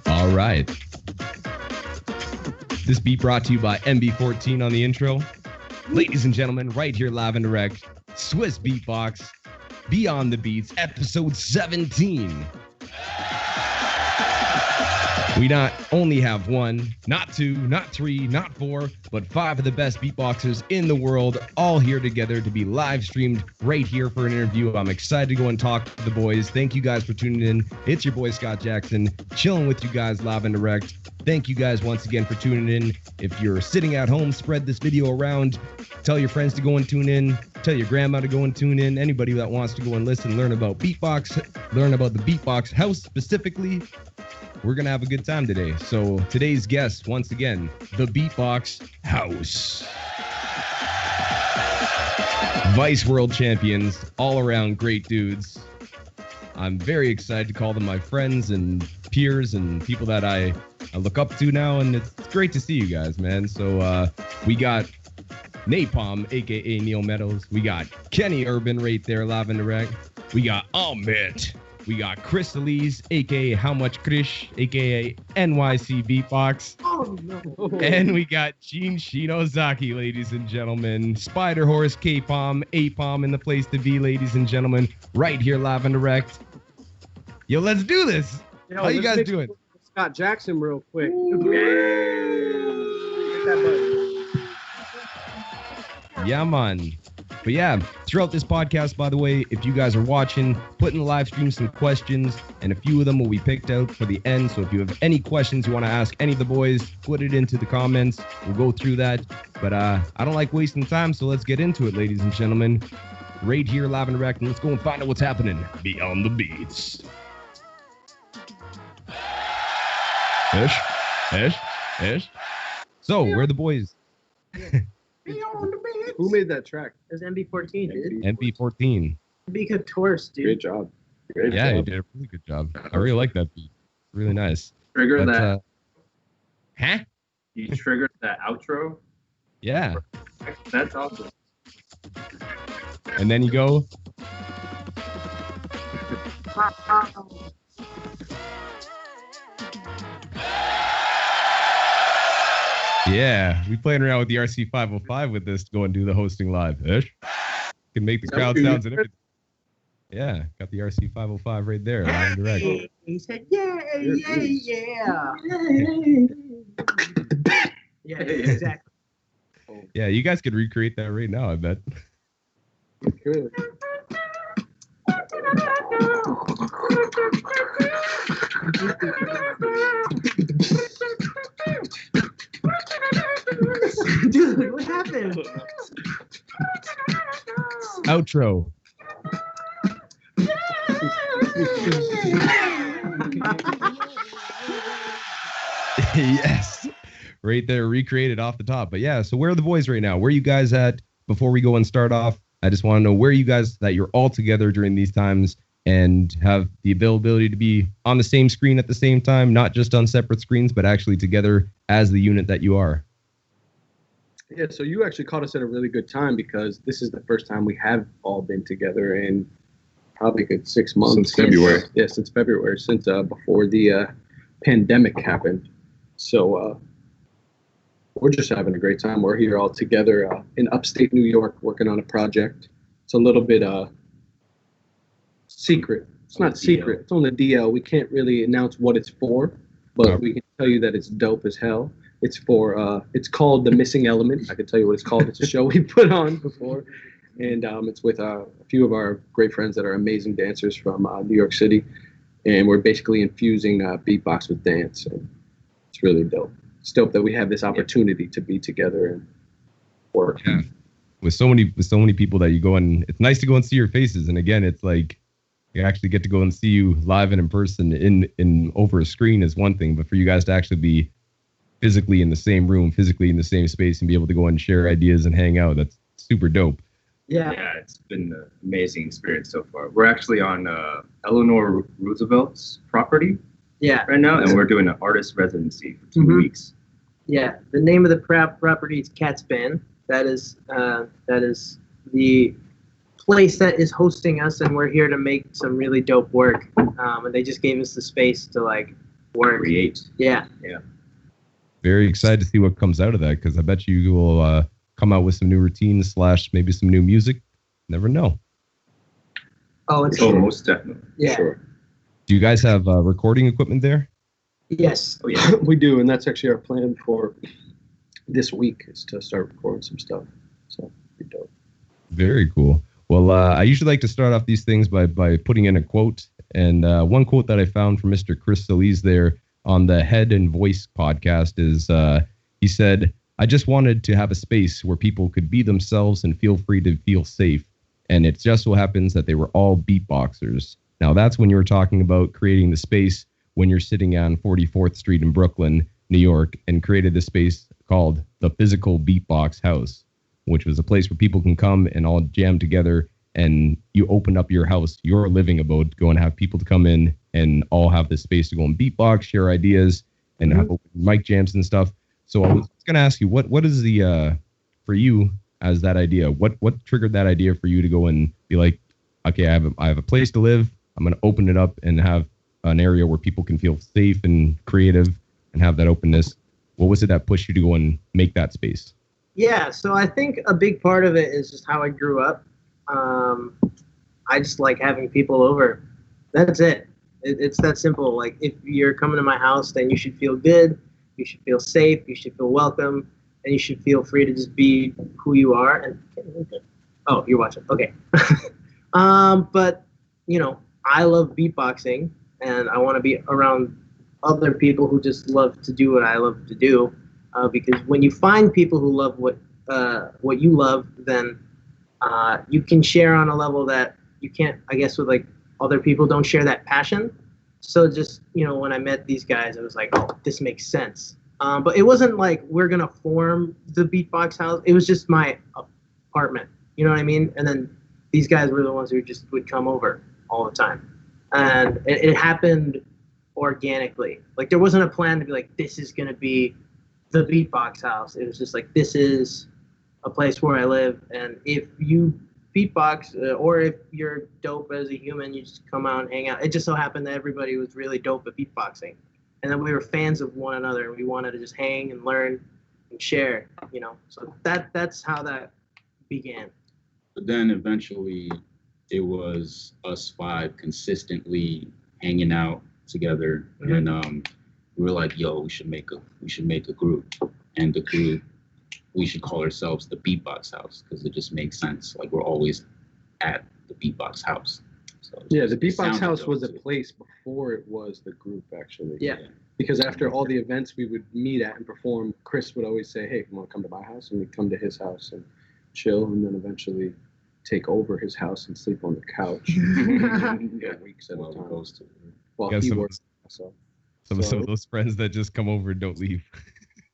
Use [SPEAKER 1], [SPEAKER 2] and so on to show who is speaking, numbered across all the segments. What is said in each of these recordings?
[SPEAKER 1] All right. This beat brought to you by MB14 on the intro. Ladies and gentlemen, right here live and direct, Swissbeatbox, Beyond the Beats, episode 17. We not only have one, not two, not three, not four, but 5 of the best beatboxers in the world all here together to be live streamed right here for an interview. I'm excited to go and talk to the boys. Thank you guys for tuning in. It's your boy Scott Jackson, chilling with you guys live and direct. Thank you guys once again for tuning in. If you're sitting at home, spread this video around. Tell your friends to go and tune in. Tell your grandma to go and tune in. Anybody that wants to go and listen, learn about beatbox, learn about the Beatbox House specifically. We're going to have a good time today. So today's guest, once again, the Beatbox House. Vice World Champions, all around great dudes. I'm very excited to call them my friends and peers and people that I look up to now, and it's great to see you guys, man. So we got K-Pom, aka Neil Meadows. We got Kenny Urban right there, live and direct. We got Amit. We got Crystalise, aka How Much Krish, aka NYC Beatbox.
[SPEAKER 2] Oh no.
[SPEAKER 1] And we got Gene Shinozaki, ladies and gentlemen. Spider Horse, K-Pom, A-Pom in the place to be, ladies and gentlemen. Right here, live and direct. Yo, let's do this. How you guys doing?
[SPEAKER 2] Scott Jackson real quick.
[SPEAKER 1] Yeah, man. But yeah, throughout this podcast, by the way, if you guys are watching, put in the live stream some questions, and a few of them will be picked out for the end. So if you have any questions you want to ask any of the boys, put it into the comments. We'll go through that. But I don't like wasting time, so let's get into it, ladies and gentlemen. Right here, live and direct, and let's go and find out what's happening beyond the beats. Ish. So, where are the boys?
[SPEAKER 2] Who made that track?
[SPEAKER 3] It was MB14, dude.
[SPEAKER 1] MB14.
[SPEAKER 3] Be good tourist, dude.
[SPEAKER 2] Great job.
[SPEAKER 1] Yeah, you did a really good job. I really like that beat. Really nice.
[SPEAKER 4] Trigger that.
[SPEAKER 1] Huh?
[SPEAKER 4] You triggered that outro.
[SPEAKER 1] Yeah.
[SPEAKER 4] That's awesome.
[SPEAKER 1] And then you go. Yeah, we playing around with the RC505 with this to go and do the hosting live. Ish. Can make the crowd sounds and everything. Yeah, got the RC505 right there, live and direct.
[SPEAKER 3] He said, yeah. Yeah, exactly.
[SPEAKER 1] Yeah, you guys could recreate that right now, I bet.
[SPEAKER 2] Good.
[SPEAKER 3] Dude, what happened?
[SPEAKER 1] Outro. Yes. Right there, recreated off the top. But yeah, so where are the boys right now? Where are you guys at? Before we go and start off, I just want to know where you guys that you're all together during these times and have the availability to be on the same screen at the same time, not just on separate screens, but actually together as the unit that you are.
[SPEAKER 2] Yeah, so you actually caught us at a really good time because this is the first time we have all been together in probably a good 6 months.
[SPEAKER 4] Since February.
[SPEAKER 2] Yeah, since February, since before the pandemic happened. So we're just having a great time. We're here all together in upstate New York working on a project. It's a little bit secret. It's not secret. It's on the DL. We can't really announce what it's for, but we can tell you that it's dope as hell. It's for it's called The Missing Element. I can tell you what it's called. It's a show we put on before, and it's with a few of our great friends that are amazing dancers from New York City, and we're basically infusing beatbox with dance. And it's really dope. It's dope that we have this opportunity to be together and work.
[SPEAKER 1] Yeah. with so many people that you go and it's nice to go and see your faces. And again, it's like you actually get to go and see you live and in person in over a screen is one thing, but for you guys to actually be physically in the same room, physically in the same space, and be able to go and share ideas and hang out, that's super dope.
[SPEAKER 4] Yeah, it's been an amazing experience so far. We're actually on Eleanor Roosevelt's property right now, and we're doing an artist residency for 2 weeks.
[SPEAKER 3] Yeah, the name of the property is Cat's Band. That is the place that is hosting us, and we're here to make some really dope work. And they just gave us the space to like work.
[SPEAKER 4] Create.
[SPEAKER 3] Yeah.
[SPEAKER 1] Very excited to see what comes out of that, because I bet you will come out with some new routines / maybe some new music. Never know.
[SPEAKER 3] Oh, it's
[SPEAKER 4] most definitely.
[SPEAKER 3] Yeah.
[SPEAKER 4] Sure.
[SPEAKER 1] Do you guys have recording equipment there?
[SPEAKER 3] Yes.
[SPEAKER 4] Oh yeah.
[SPEAKER 2] We do, and that's actually our plan for this week is to start recording some stuff. So pretty dope.
[SPEAKER 1] Very cool. Well, I usually like to start off these things by putting in a quote, and one quote that I found from Mr. Chris Solis there on the Head and Voice podcast is he said, "I just wanted to have a space where people could be themselves and feel free to feel safe. And it just so happens that they were all beatboxers." Now, that's when you were talking about creating the space when you're sitting on 44th Street in Brooklyn, New York, and created this space called the Physical Beatbox House, which was a place where people can come and all jam together, and you open up your house, your living abode, go and have people to come in and all have this space to go and beatbox, share ideas, and have mic jams and stuff. So I was going to ask you, what is the, for you as that idea, what triggered that idea for you to go and be like, okay, I have a place to live, I'm going to open it up and have an area where people can feel safe and creative and have that openness. What was it that pushed you to go and make that space?
[SPEAKER 3] Yeah, so I think a big part of it is just how I grew up. I just like having people over. That's it. It's that simple. Like, if you're coming to my house, then you should feel good, you should feel safe, you should feel welcome, and you should feel free to just be who you are. And oh, you're watching. Okay. But you know, I love beatboxing, and I want to be around other people who just love to do what I love to do. Because when you find people who love what you love, then you can share on a level that you can't, I guess, with like other people don't share that passion. So just, you know, when I met these guys, I was like, oh, this makes sense. But it wasn't like we're gonna form the Beatbox House. It was just my apartment. You know what I mean? And then these guys were the ones who just would come over all the time, and it happened organically. Like, there wasn't a plan to be like, this is gonna be the Beatbox House. It was just like, this is a place where I live, and if you beatbox or if you're dope as a human, you just come out and hang out. It just so happened that everybody was really dope at beatboxing, and then we were fans of one another, and we wanted to just hang and learn and share, you know. So that's how that began.
[SPEAKER 5] But then eventually it was us five consistently hanging out together, and we were like, yo, we should make a group, and the group, we should call ourselves the Beatbox House, because it just makes sense. Like, we're always at the Beatbox House. So
[SPEAKER 2] yeah, the Beatbox House was a place before it was the group, actually.
[SPEAKER 3] Yeah.
[SPEAKER 2] Because after all the events we would meet at and perform, Chris would always say, hey, come to my house, and we'd come to his house and chill, and then eventually take over his house and sleep on the couch weeks at a time. While he works.
[SPEAKER 1] Some of those friends that just come over and don't leave.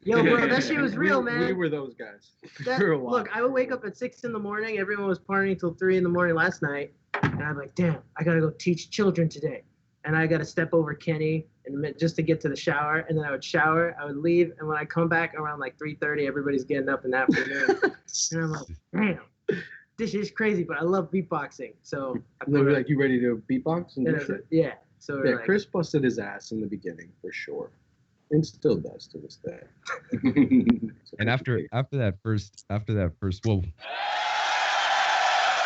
[SPEAKER 3] Yo, bro, that shit was real, man.
[SPEAKER 2] We were those guys.
[SPEAKER 3] Look, I would wake up at 6 in the morning. Everyone was partying till 3 in the morning last night. And I'm like, damn, I got to go teach children today. And I got to step over Kenny and just to get to the shower. And then I would shower, I would leave. And when I come back around like 3:30, everybody's getting up in the afternoon. And I'm like, damn, this is crazy, but I love beatboxing. So
[SPEAKER 2] they were like, you ready to beatbox? And do shit?
[SPEAKER 3] Yeah. So
[SPEAKER 2] yeah,
[SPEAKER 3] like,
[SPEAKER 2] Chris busted his ass in the beginning for sure. And still does to this day.
[SPEAKER 1] And after that first, well,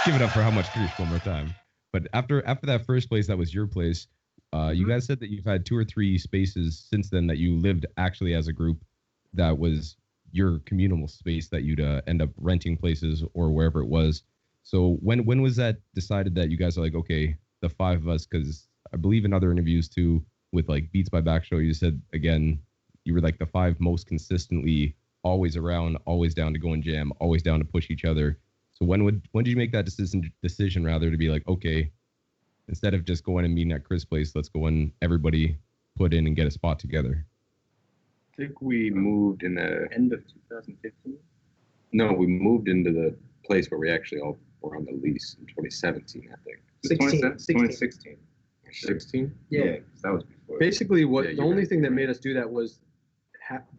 [SPEAKER 1] give it up for how much Chris one more time. But after that first place, that was your place. You guys said that you've had 2 or 3 spaces since then that you lived actually as a group. That was your communal space that you'd end up renting places or wherever it was. So when was that decided that you guys are like, okay, the 5 of us? Because I believe in other interviews too, with like Beats by Back Show, you said again, you were like the 5 most consistently always around, always down to go and jam, always down to push each other. So when did you make that decision rather to be like, okay, instead of just going and meeting at Chris' place, let's go and everybody put in and get a spot together?
[SPEAKER 6] I think we moved in the
[SPEAKER 4] End of 2015.
[SPEAKER 6] No, we moved into the place where we actually all were on the lease in 2017, I think.
[SPEAKER 4] 2016.
[SPEAKER 6] 16?
[SPEAKER 4] Yeah, 'cause that was before.
[SPEAKER 2] Basically,
[SPEAKER 6] Yeah,
[SPEAKER 2] the only thing that made us do that was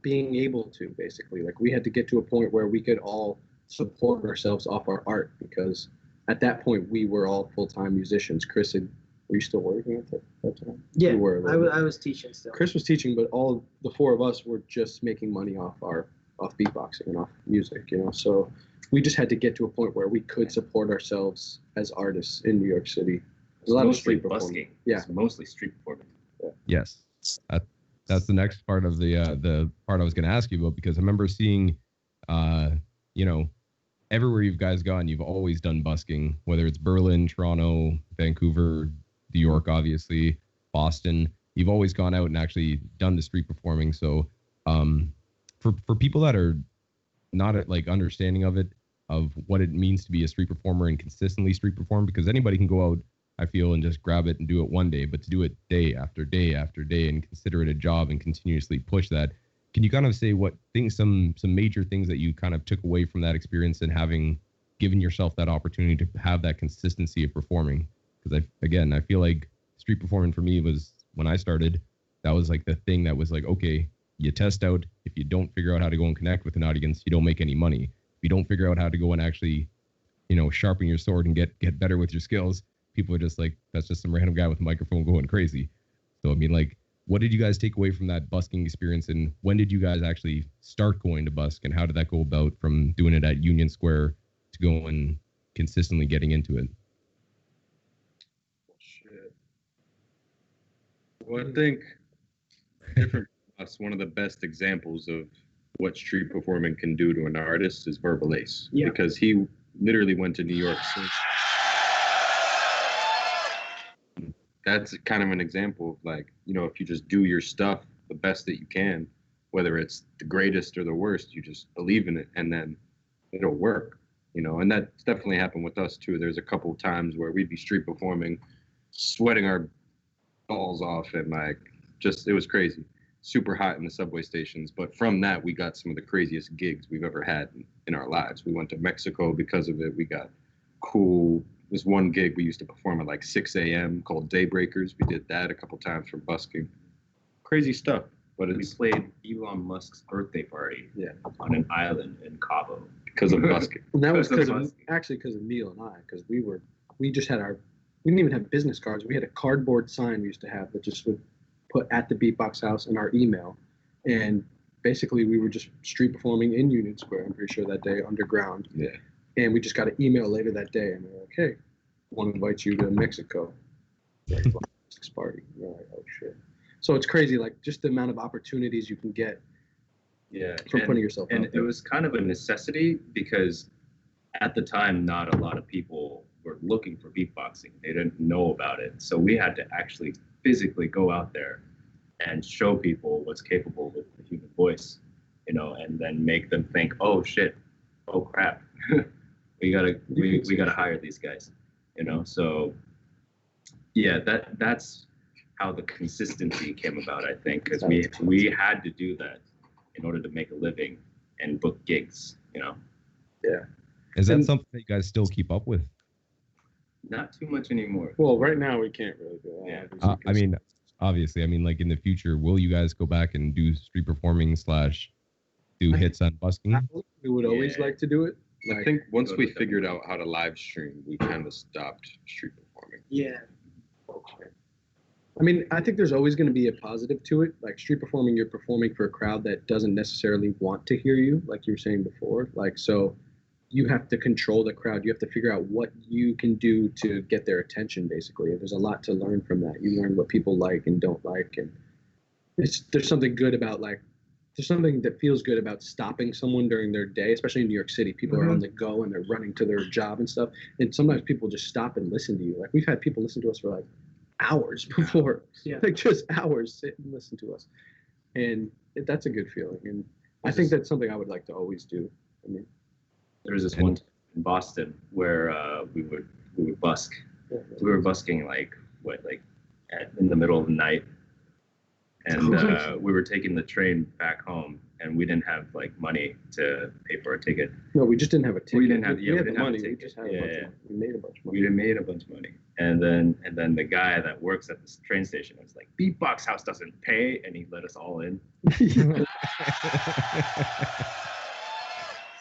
[SPEAKER 2] being able to, basically. Like, we had to get to a point where we could all support ourselves off our art, because at that point, we were all full-time musicians. Chris were you still working at that time?
[SPEAKER 3] Yeah,
[SPEAKER 2] You were,
[SPEAKER 3] I was teaching still.
[SPEAKER 2] Chris was teaching, but all the four of us were just making money off beatboxing and off music, you know. So we just had to get to a point where we could support ourselves as artists in New York City.
[SPEAKER 4] It's
[SPEAKER 2] A lot of
[SPEAKER 4] mostly
[SPEAKER 2] street performing.
[SPEAKER 4] busking.
[SPEAKER 2] Yeah.
[SPEAKER 4] It's mostly street performing.
[SPEAKER 1] Yes. That's the next part of the part I was going to ask you about, because I remember seeing, you know, everywhere you guys gone, you've always done busking, whether it's Berlin, Toronto, Vancouver, New York, obviously, Boston. You've always gone out and actually done the street performing. So for people that are not like understanding of it, of what it means to be a street performer and consistently street perform, because anybody can go out, I feel, and just grab it and do it one day, but to do it day after day after day and consider it a job and continuously push that, can you kind of say what things, some major things that you kind of took away from that experience and having given yourself that opportunity to have that consistency of performing? Because I feel like street performing for me was, when I started, that was like the thing that was like, okay, you test out. If you don't figure out how to go and connect with an audience, you don't make any money. If you don't figure out how to go and actually, you know, sharpen your sword and get better with your skills, people are just like, that's just some random guy with a microphone going crazy. So, I mean, like, what did you guys take away from that busking experience, and when did you guys actually start going to busk, and how did that go about from doing it at Union Square to going consistently getting into it?
[SPEAKER 6] Shit. Well, I think different from us, one of the best examples of what street performing can do to an artist is Verbal Ace.
[SPEAKER 3] Yeah.
[SPEAKER 6] Because he literally went to New York. That's kind of an example of, like, you know, if you just do your stuff the best that you can, whether it's the greatest or the worst, you just believe in it, and then it'll work, you know. And that's definitely happened with us too. There's a couple of times where we'd be street performing, sweating our balls off, and like, just, it was crazy, super hot in the subway stations. But from that, we got some of the craziest gigs we've ever had in our lives. We went to Mexico because of it. We got cool. This one gig we used to perform at like 6 a.m. called Daybreakers. We did that a couple times for busking. Crazy stuff. But
[SPEAKER 4] We played Elon Musk's birthday party on an island in Cabo.
[SPEAKER 6] because of busking.
[SPEAKER 2] And that was
[SPEAKER 4] Because
[SPEAKER 2] because
[SPEAKER 4] of
[SPEAKER 2] of, actually because of Neil and I, because we just had we didn't even have business cards. We had a cardboard sign we used to have that just would put at the Beatbox House in our email. And basically we were just street performing in Union Square, I'm pretty sure that day, underground.
[SPEAKER 6] Yeah.
[SPEAKER 2] And we just got an email later that day, and they're like, hey, I want to invite you to Mexico. Like, party. You're like, oh shit. So it's crazy, like, just the amount of opportunities you can get from putting yourself out
[SPEAKER 4] And
[SPEAKER 2] there.
[SPEAKER 4] it was kind of a necessity, because at the time, not a lot of people were looking for beatboxing. They didn't know about it. So we had to actually physically go out there and show people what's capable with the human voice, you know, and then make them think, oh shit, oh crap. we gotta hire these guys, you know. So yeah, that's how the consistency came about, I think, because we had to do that in order to make a living and book gigs, you know.
[SPEAKER 2] Yeah.
[SPEAKER 1] Is that something that you guys still keep up with?
[SPEAKER 4] Not too much anymore.
[SPEAKER 2] Well, right now we can't really do that.
[SPEAKER 4] Yeah.
[SPEAKER 1] I mean, obviously, I mean, like, in the future, will you guys go back and do street performing / do hits on busking?
[SPEAKER 2] We would always like to do it.
[SPEAKER 6] I think once we figured out how to live stream, we kind of stopped street performing.
[SPEAKER 3] Yeah.
[SPEAKER 2] I mean, I think there's always going to be a positive to it. Like, street performing, you're performing for a crowd that doesn't necessarily want to hear you, like you were saying before. Like, so you have to control the crowd. You have to figure out what you can do to get their attention, basically. There's a lot to learn from that. You learn what people like and don't like. And there's something good about, like, there's something that feels good about stopping someone during their day, especially in New York City. People are on the go and they're running to their job and stuff. And sometimes people just stop and listen to you. Like, we've had people listen to us for like hours before, like just hours, sit and listen to us. And that's a good feeling. And I think that's something I would like to always do. I mean,
[SPEAKER 4] There was this one time in Boston where we would busk. We were busking like in the middle of the night, and we were taking the train back home, and we didn't have like money to pay for a ticket.
[SPEAKER 2] No, we just didn't have a ticket.
[SPEAKER 4] We didn't have
[SPEAKER 2] we had
[SPEAKER 4] the
[SPEAKER 2] money.
[SPEAKER 4] ticket.
[SPEAKER 2] We just had a bunch of money. We made a bunch of money.
[SPEAKER 4] We made a bunch of money, and then the guy that works at this train station was like, "Beatbox House doesn't pay," and he let us all in.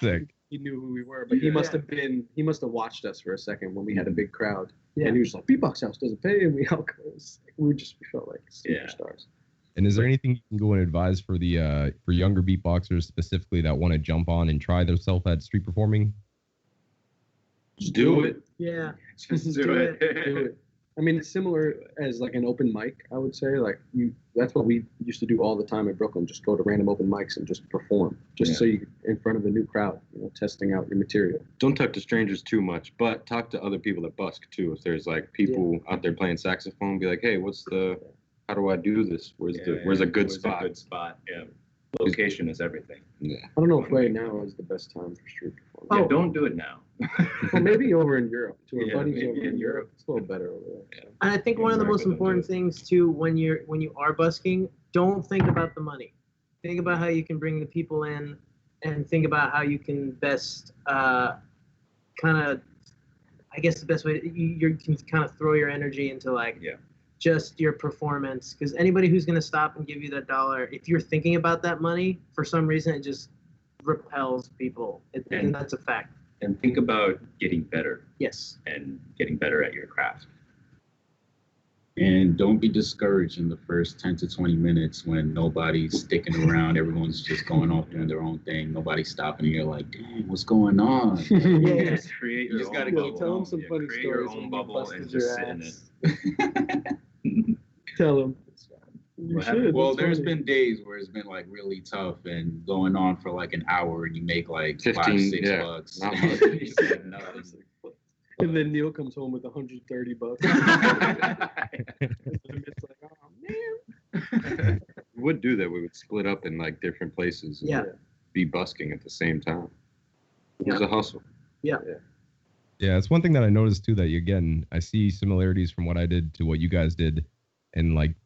[SPEAKER 1] Sick.
[SPEAKER 2] He knew who we were, but he must have watched us for a second when we had a big crowd.
[SPEAKER 3] Yeah.
[SPEAKER 2] And he was like, Beatbox House doesn't pay, and we all we felt like superstars.
[SPEAKER 1] And is there anything you can go and advise for the for younger beatboxers specifically that want to jump on and try themselves at street performing?
[SPEAKER 6] Just do it.
[SPEAKER 3] Yeah.
[SPEAKER 4] Just do it.
[SPEAKER 2] Do it. I mean, it's similar as like an open mic, I would say. Like that's what we used to do all the time at Brooklyn. Just go to random open mics and just perform, so you in front of a new crowd, testing out your material.
[SPEAKER 6] Don't talk to strangers too much, but talk to other people that busk too. If there's like people out there playing saxophone, be like, hey, how do I do this? Where's a good spot?
[SPEAKER 4] A good spot. Yeah. Location is everything.
[SPEAKER 6] Yeah.
[SPEAKER 2] I don't know if right now is the best time for street performing.
[SPEAKER 4] Yeah, don't do it now.
[SPEAKER 2] Well, maybe over in Europe. To our buddies
[SPEAKER 4] maybe
[SPEAKER 2] over
[SPEAKER 4] in Europe.
[SPEAKER 2] It's a little better over there.
[SPEAKER 4] Yeah.
[SPEAKER 3] And I think one of the most important things too, when you are busking, don't think about the money. Think about how you can bring the people in, and think about how you can best kind of, I guess the best way you can kind of throw your energy into just your performance, because anybody who's going to stop and give you that dollar, if you're thinking about that money, for some reason it just repels people, and that's a fact.
[SPEAKER 4] And think about getting better.
[SPEAKER 3] Yes.
[SPEAKER 4] And getting better at your craft.
[SPEAKER 5] And don't be discouraged in the first 10 to 20 minutes when nobody's sticking around. Everyone's just going off doing their own thing. Nobody's stopping. And you're like, dang, what's going on?
[SPEAKER 3] Yeah.
[SPEAKER 4] Just create
[SPEAKER 6] You
[SPEAKER 4] your
[SPEAKER 6] just
[SPEAKER 4] own
[SPEAKER 6] gotta
[SPEAKER 4] bubble.
[SPEAKER 6] keep
[SPEAKER 2] tell them some funny
[SPEAKER 4] create
[SPEAKER 2] stories
[SPEAKER 4] your
[SPEAKER 2] when
[SPEAKER 4] own
[SPEAKER 2] you
[SPEAKER 4] bubble
[SPEAKER 2] busted
[SPEAKER 4] and just
[SPEAKER 2] your
[SPEAKER 4] sit in
[SPEAKER 2] ass.
[SPEAKER 4] it.
[SPEAKER 2] Tell them. You
[SPEAKER 4] What
[SPEAKER 2] should.
[SPEAKER 4] happened?
[SPEAKER 5] Well,
[SPEAKER 2] That's
[SPEAKER 5] there's
[SPEAKER 2] funny.
[SPEAKER 5] been days where it's been like really tough and going on for like an hour and you make like
[SPEAKER 6] 15,
[SPEAKER 5] $5-6.
[SPEAKER 6] not much.
[SPEAKER 5] You said nothing.
[SPEAKER 2] And then Neil comes home with $130. It's like, oh man.
[SPEAKER 6] We would do that. We would split up in like different places and
[SPEAKER 3] Yeah.
[SPEAKER 6] be busking at the same time. It was
[SPEAKER 3] Yeah.
[SPEAKER 6] a hustle.
[SPEAKER 1] Yeah, it's one thing that I noticed too, that I see similarities from what I did to what you guys did. And like,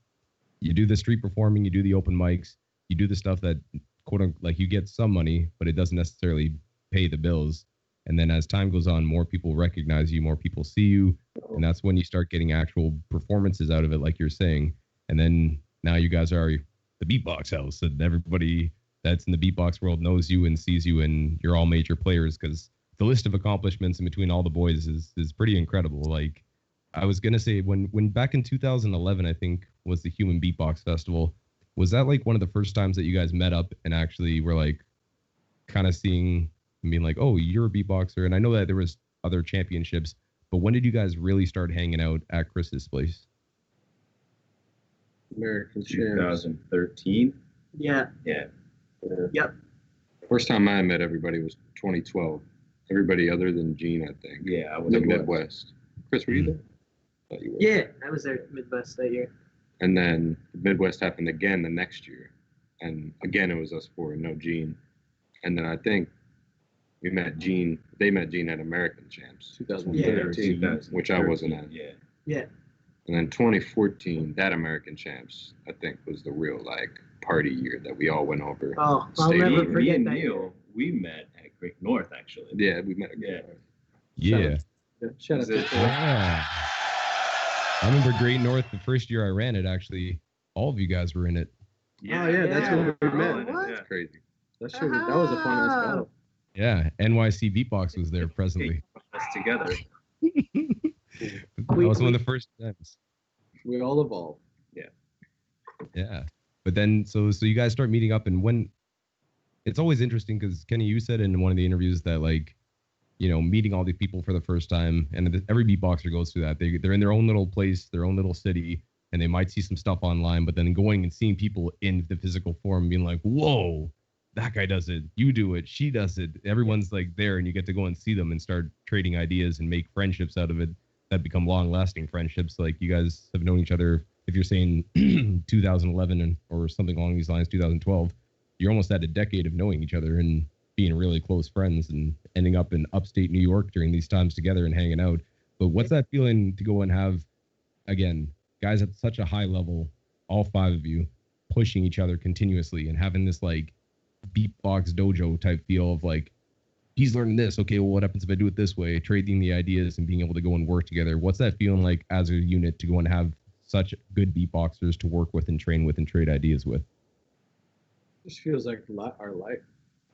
[SPEAKER 1] you do the street performing, you do the open mics, you do the stuff that quote unquote, like you get some money, but it doesn't necessarily pay the bills. And then as time goes on, more people recognize you, more people see you. And that's when you start getting actual performances out of it, like you're saying. And then now you guys are the Beatbox House, and everybody that's in the beatbox world knows you and sees you, and you're all major players, because the list of accomplishments in between all the boys is pretty incredible. Like, I was going to say, when back in 2011, I think, was the Human Beatbox Festival, was that like one of the first times that you guys met up and actually were like kind of seeing and being like, oh, you're a beatboxer? And I know that there was other championships, but when did you guys really start hanging out at Chris's place?
[SPEAKER 2] American champs.
[SPEAKER 4] 2013.
[SPEAKER 3] Yeah.
[SPEAKER 4] Yeah.
[SPEAKER 3] Yep.
[SPEAKER 6] First time I met everybody was 2012. Everybody other than Gene, I think.
[SPEAKER 4] Yeah, I was
[SPEAKER 6] The
[SPEAKER 4] in
[SPEAKER 6] Midwest. Chris, were you there? Thought you were.
[SPEAKER 3] Yeah, I was there Midwest that year.
[SPEAKER 6] And then the Midwest happened again the next year. And again, it was us four and no Gene. And then I think they met Gene at American Champs,
[SPEAKER 2] 2013.
[SPEAKER 6] which I wasn't at.
[SPEAKER 4] Yeah.
[SPEAKER 3] Yeah.
[SPEAKER 6] And then 2014, that American Champs, I think, was the real like party year that we all went over.
[SPEAKER 3] Oh, I'll
[SPEAKER 6] Stadium.
[SPEAKER 3] never
[SPEAKER 4] Me
[SPEAKER 3] forget
[SPEAKER 4] and
[SPEAKER 3] that
[SPEAKER 4] Neil,
[SPEAKER 3] year.
[SPEAKER 4] we met at Great North, actually.
[SPEAKER 6] Yeah, we met.
[SPEAKER 4] Yeah.
[SPEAKER 1] Yeah.
[SPEAKER 2] Shout out to
[SPEAKER 1] Yeah. I remember Great North, the first year I ran it, actually, all of you guys were in it.
[SPEAKER 2] Oh, yeah, that's when we
[SPEAKER 3] Oh,
[SPEAKER 2] met.
[SPEAKER 3] what?
[SPEAKER 6] That's crazy.
[SPEAKER 2] That was a fun ass battle.
[SPEAKER 1] Yeah. NYC Beatbox was there presently.
[SPEAKER 4] Us together.
[SPEAKER 1] That was one of the first times.
[SPEAKER 2] We all evolved.
[SPEAKER 1] Yeah. But then, so you guys start meeting up, and when it's always interesting because Kenny, you said in one of the interviews that like, you know, meeting all these people for the first time, and every beatboxer goes through that. They're in their own little place, their own little city, and they might see some stuff online, but then going and seeing people in the physical form, being like, whoa, that guy does it, you do it, she does it. Everyone's like there, and you get to go and see them and start trading ideas and make friendships out of it that become long-lasting friendships. Like you guys have known each other. If you're saying 2011 or something along these lines, 2012, you're almost at a decade of knowing each other, and being really close friends and ending up in upstate New York during these times together and hanging out. But what's that feeling to go and have, again, guys at such a high level, all 5 of you, pushing each other continuously and having this like beatbox dojo type feel of like, he's learning this. Okay, well, what happens if I do it this way? Trading the ideas and being able to go and work together. What's that feeling like as a unit to go and have such good beatboxers to work with and train with and trade ideas with?
[SPEAKER 2] This feels like our life.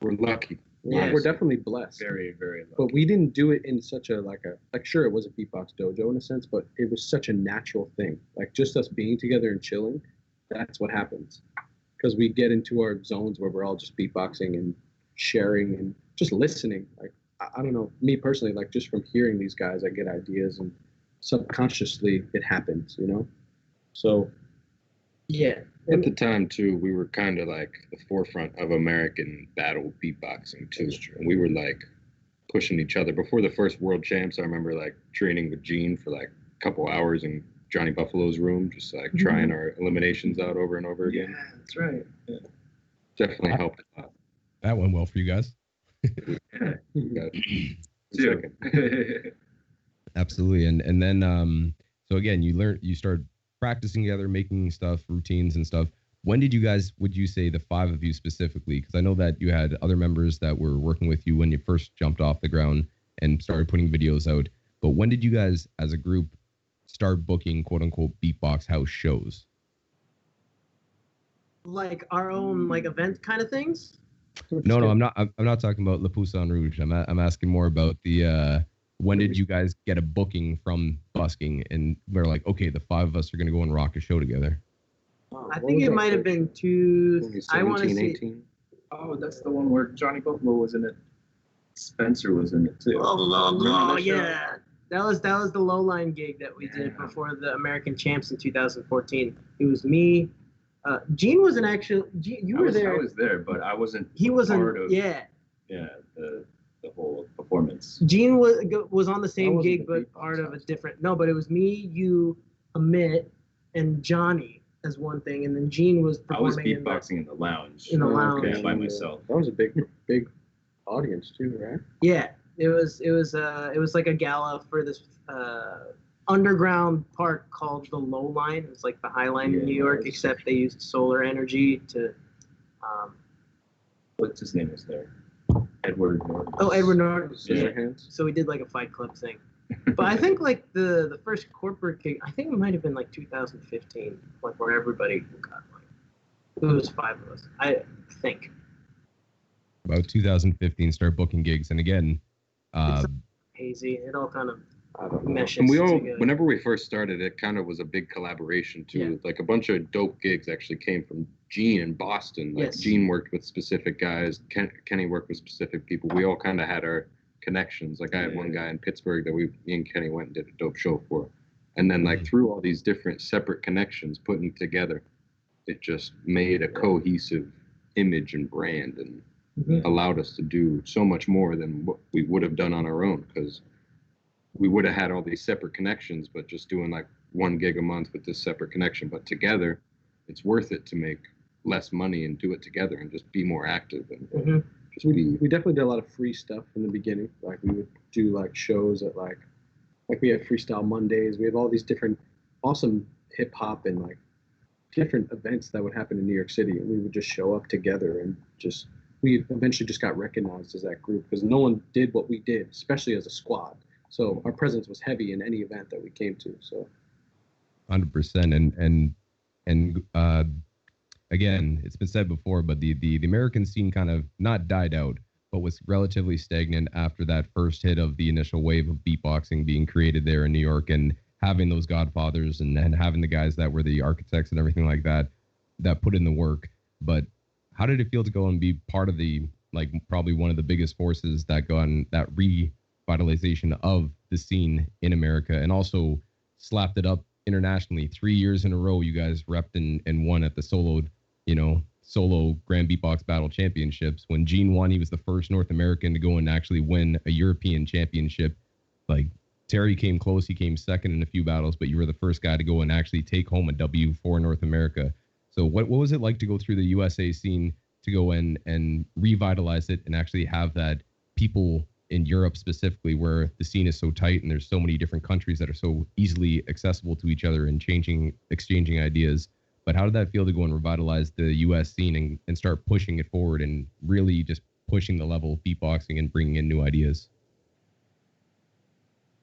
[SPEAKER 6] We're lucky.
[SPEAKER 2] We're definitely blessed.
[SPEAKER 4] Very, very lucky.
[SPEAKER 2] But we didn't do it in such a like sure, it was a beatbox dojo in a sense, but it was such a natural thing. Like just us being together and chilling, that's what happens. Because we get into our zones where we're all just beatboxing and sharing and just listening. Like I don't know, me personally, like just from hearing these guys, I get ideas and subconsciously it happens, you know? So
[SPEAKER 3] Yeah.
[SPEAKER 6] At the time, too, we were kind of like the forefront of American battle beatboxing, too. And we were like pushing each other. Before the first world champs, I remember like training with Gene for like a couple hours in Johnny Buffalo's room, just like trying our eliminations out over and over again.
[SPEAKER 3] Yeah, that's right.
[SPEAKER 4] Yeah.
[SPEAKER 6] Definitely helped a lot.
[SPEAKER 1] That went well for you guys.
[SPEAKER 6] Got
[SPEAKER 4] Two.
[SPEAKER 1] Absolutely. And then so again, you started practicing together, making stuff, routines and stuff. When did you guys, would you say the 5 of you specifically, because I know that you had other members that were working with you when you first jumped off the ground and started putting videos out, but when did you guys as a group start booking quote unquote Beatbox House shows?
[SPEAKER 3] Like our own like event kind of things?
[SPEAKER 1] No, I'm not talking about Le Poussin Rouge. I'm asking more about the when did you guys get a booking from busking and we're like, okay, the 5 of us are going to go and rock a show together?
[SPEAKER 3] I think it might have been I want to see.
[SPEAKER 6] 18.
[SPEAKER 4] Oh, that's the one where Johnny Buffalo was in it. Spencer was in it too.
[SPEAKER 3] Oh yeah. That was the low line gig that we did before the American Champs in 2014. It was me. Gene wasn't actually. You were there.
[SPEAKER 4] I was there, but I wasn't.
[SPEAKER 3] He wasn't.
[SPEAKER 4] Part of,
[SPEAKER 3] yeah.
[SPEAKER 4] Yeah. The whole performance.
[SPEAKER 3] Gene was on the same gig, but
[SPEAKER 2] Beatbox
[SPEAKER 3] part of a
[SPEAKER 2] House.
[SPEAKER 3] different. No, but it was me, you, Amit, and Johnny as one thing, and then Gene was
[SPEAKER 4] I was
[SPEAKER 3] performing
[SPEAKER 4] beatboxing in the lounge.
[SPEAKER 3] in the lounge.
[SPEAKER 4] Yeah, by myself.
[SPEAKER 2] That was a big audience too, right?
[SPEAKER 3] Yeah, it was like a gala for this underground park called the Low Line. It's like the High Line in New York, except they used solar energy to.
[SPEAKER 4] What's his name was there? Edward Norton.
[SPEAKER 3] Oh, Edward Norton. Yeah.
[SPEAKER 2] Hands.
[SPEAKER 3] So we did like a Fight Club thing. But I think like the first corporate gig, I think it might have been like 2015, like where everybody got like it was 5 of us, I think.
[SPEAKER 1] About 2015, start booking gigs, and again,
[SPEAKER 3] It's hazy. It all kind of meshes
[SPEAKER 6] And we all,
[SPEAKER 3] together.
[SPEAKER 6] whenever we first started, it kind of was a big collaboration too.
[SPEAKER 3] Yeah.
[SPEAKER 6] Like a bunch of dope gigs actually came from Gene in Boston. Like
[SPEAKER 3] Yes.
[SPEAKER 6] Gene worked with specific guys, Kenny worked with specific people. We all kind of had our connections. Like I had one guy in Pittsburgh that me and Kenny went and did a dope show for. And then like through all these different separate connections putting together, it just made a cohesive image and brand and allowed us to do so much more than what we would have done on our own, because we would have had all these separate connections, but just doing like 1 gig a month with this separate connection. But together, it's worth it to make less money and do it together and just be more active and just be.
[SPEAKER 2] We definitely did a lot of free stuff in the beginning. Like we would do like shows at like we had Freestyle Mondays. We have all these different awesome hip hop and like different events that would happen in New York City, and we would just show up together and just. We eventually just got recognized as that group because no one did what we did, especially as a squad. So our presence was heavy in any event that we came to. So
[SPEAKER 1] 100%. And again, it's been said before, but the American scene kind of not died out, but was relatively stagnant after that first hit of the initial wave of beatboxing being created there in New York, and having those godfathers and having the guys that were the architects and everything like that put in the work. But how did it feel to go and be part of the, like, probably one of the biggest forces that go on that revitalization of the scene in America, and also slapped it up internationally? 3 years in a row, you guys repped and won at the solo Grand Beatbox Battle Championships. When Gene won, he was the first North American to go and actually win a European championship. Like, Terry came close, he came second in a few battles, but you were the first guy to go and actually take home a W for North America. So what was it like to go through the USA scene to go in and revitalize it and actually have that people in Europe specifically, where the scene is so tight and there's so many different countries that are so easily accessible to each other and exchanging ideas. But how did that feel to go and revitalize the U.S. scene and start pushing it forward and really just pushing the level of beatboxing and bringing in new ideas?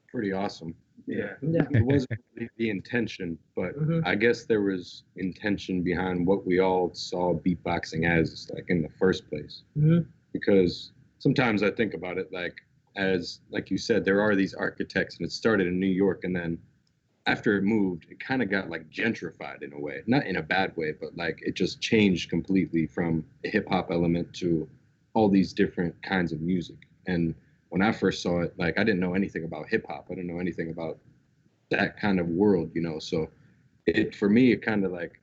[SPEAKER 6] Pretty awesome.
[SPEAKER 2] Yeah.
[SPEAKER 6] It wasn't really the intention, but I guess there was intention behind what we all saw beatboxing as, like, in the first place. Because sometimes I think about it like you said, there are these architects, and it started in New York, and then after it moved, it kind of got like gentrified in a way, not in a bad way, but like it just changed completely from a hip hop element to all these different kinds of music. And when I first saw it, like, I didn't know anything about hip hop. I didn't know anything about that kind of world, you know? So for me, it kind of like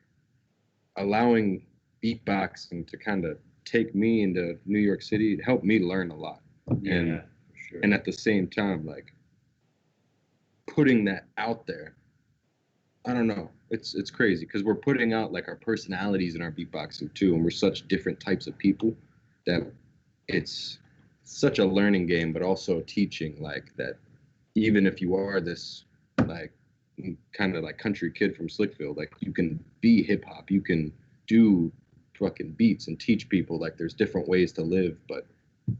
[SPEAKER 6] allowing beatboxing to kind of take me into New York City, it helped me learn a lot.
[SPEAKER 4] Yeah, for sure.
[SPEAKER 6] And at the same time, like, putting that out there, I don't know, it's crazy because we're putting out like our personalities in our beatboxing too, and we're such different types of people that it's such a learning game, but also teaching, like, that even if you are this like kind of like country kid from Slickfield, like, you can be hip hop, you can do fucking beats and teach people like there's different ways to live, but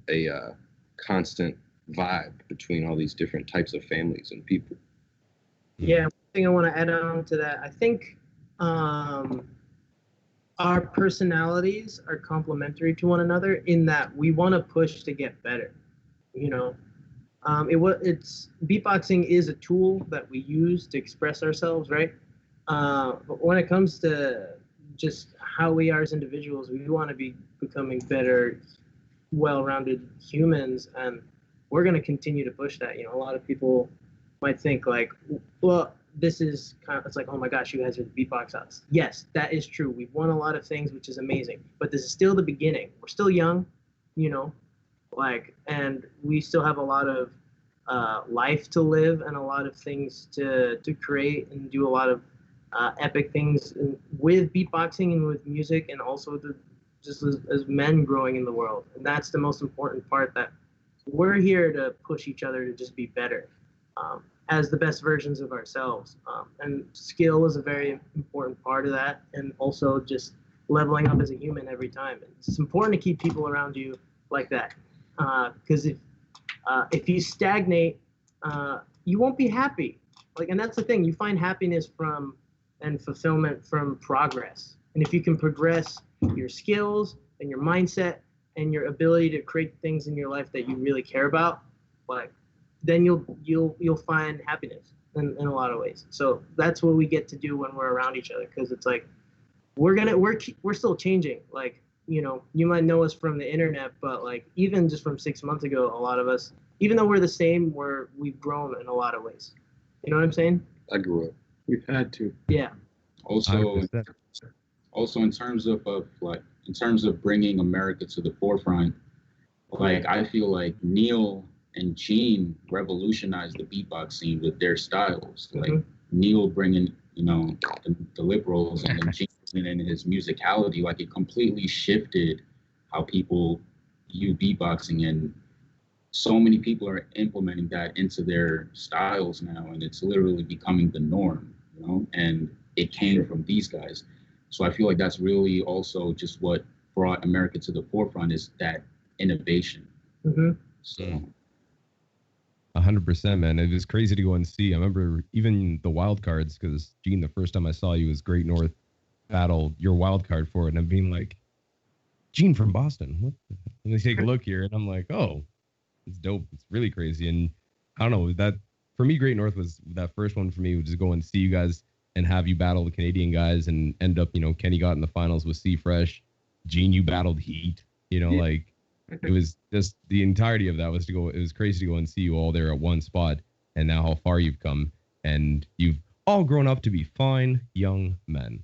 [SPEAKER 6] a constant vibe between all these different types of families and people.
[SPEAKER 3] Yeah, one thing I want to add on to that, I think our personalities are complementary to one another in that we want to push to get better. You know, it's beatboxing is a tool that we use to express ourselves, right? But when it comes to just how we are as individuals, we want to be becoming better, well-rounded humans, and we're going to continue to push that. You know, a lot of people might think like, well, this is kind of, it's like, oh my gosh, you guys are the Beatbox House. Yes, that is true. We've won a lot of things, which is amazing, but this is still the beginning. We're still young, you know, like, and we still have a lot of life to live and a lot of things to create and do a lot of epic things with beatboxing and with music, and also just as men growing in the world. And that's the most important part, that we're here to push each other to just be better as the best versions of ourselves. And skill is a very important part of that, and also just leveling up as a human every time. It's important to keep people around you like that, because if you stagnate, you won't be happy. Like, and that's the thing, you find happiness from and fulfillment from progress. And if you can progress your skills and your mindset and your ability to create things in your life that you really care about, like, then you'll find happiness in a lot of ways. So that's what we get to do when we're around each other, because it's like we're still changing. Like, you know, you might know us from the internet, but like even just from 6 months ago, a lot of us, even though we're the same, we've grown in a lot of ways. You know what I'm saying?
[SPEAKER 6] I grew up.
[SPEAKER 2] We've had to.
[SPEAKER 3] Yeah.
[SPEAKER 5] Also,
[SPEAKER 1] 100%.
[SPEAKER 5] in terms of bringing America to the forefront, like, I feel like Neil and Gene revolutionized the beatbox scene with their styles. Like, Neil bringing, you know, the liberals, and then Gene bringing in his musicality. Like, it completely shifted how people view beatboxing, and so many people are implementing that into their styles now, and it's literally becoming the norm, you know, and it came from these guys. So I feel like that's really also just what brought America to the forefront, is that innovation. So
[SPEAKER 1] 100%, man. It was crazy to go and see. I remember even the wild cards, because Gene, the first time I saw you was Great North Battle, your wild card for it, and I'm being like, Gene from Boston. What the hell? And they take a look here, and I'm like, oh, it's dope. It's really crazy. And I don't know, that for me, Great North was that first one for me, was just go and see you guys and have you battle the Canadian guys, and end up, you know, Kenny got in the finals with C Fresh. Gene, you battled Heat, you know, like, it was just the entirety of that was to go. It was crazy to go and see you all there at one spot, and now how far you've come, and you've all grown up to be fine young men.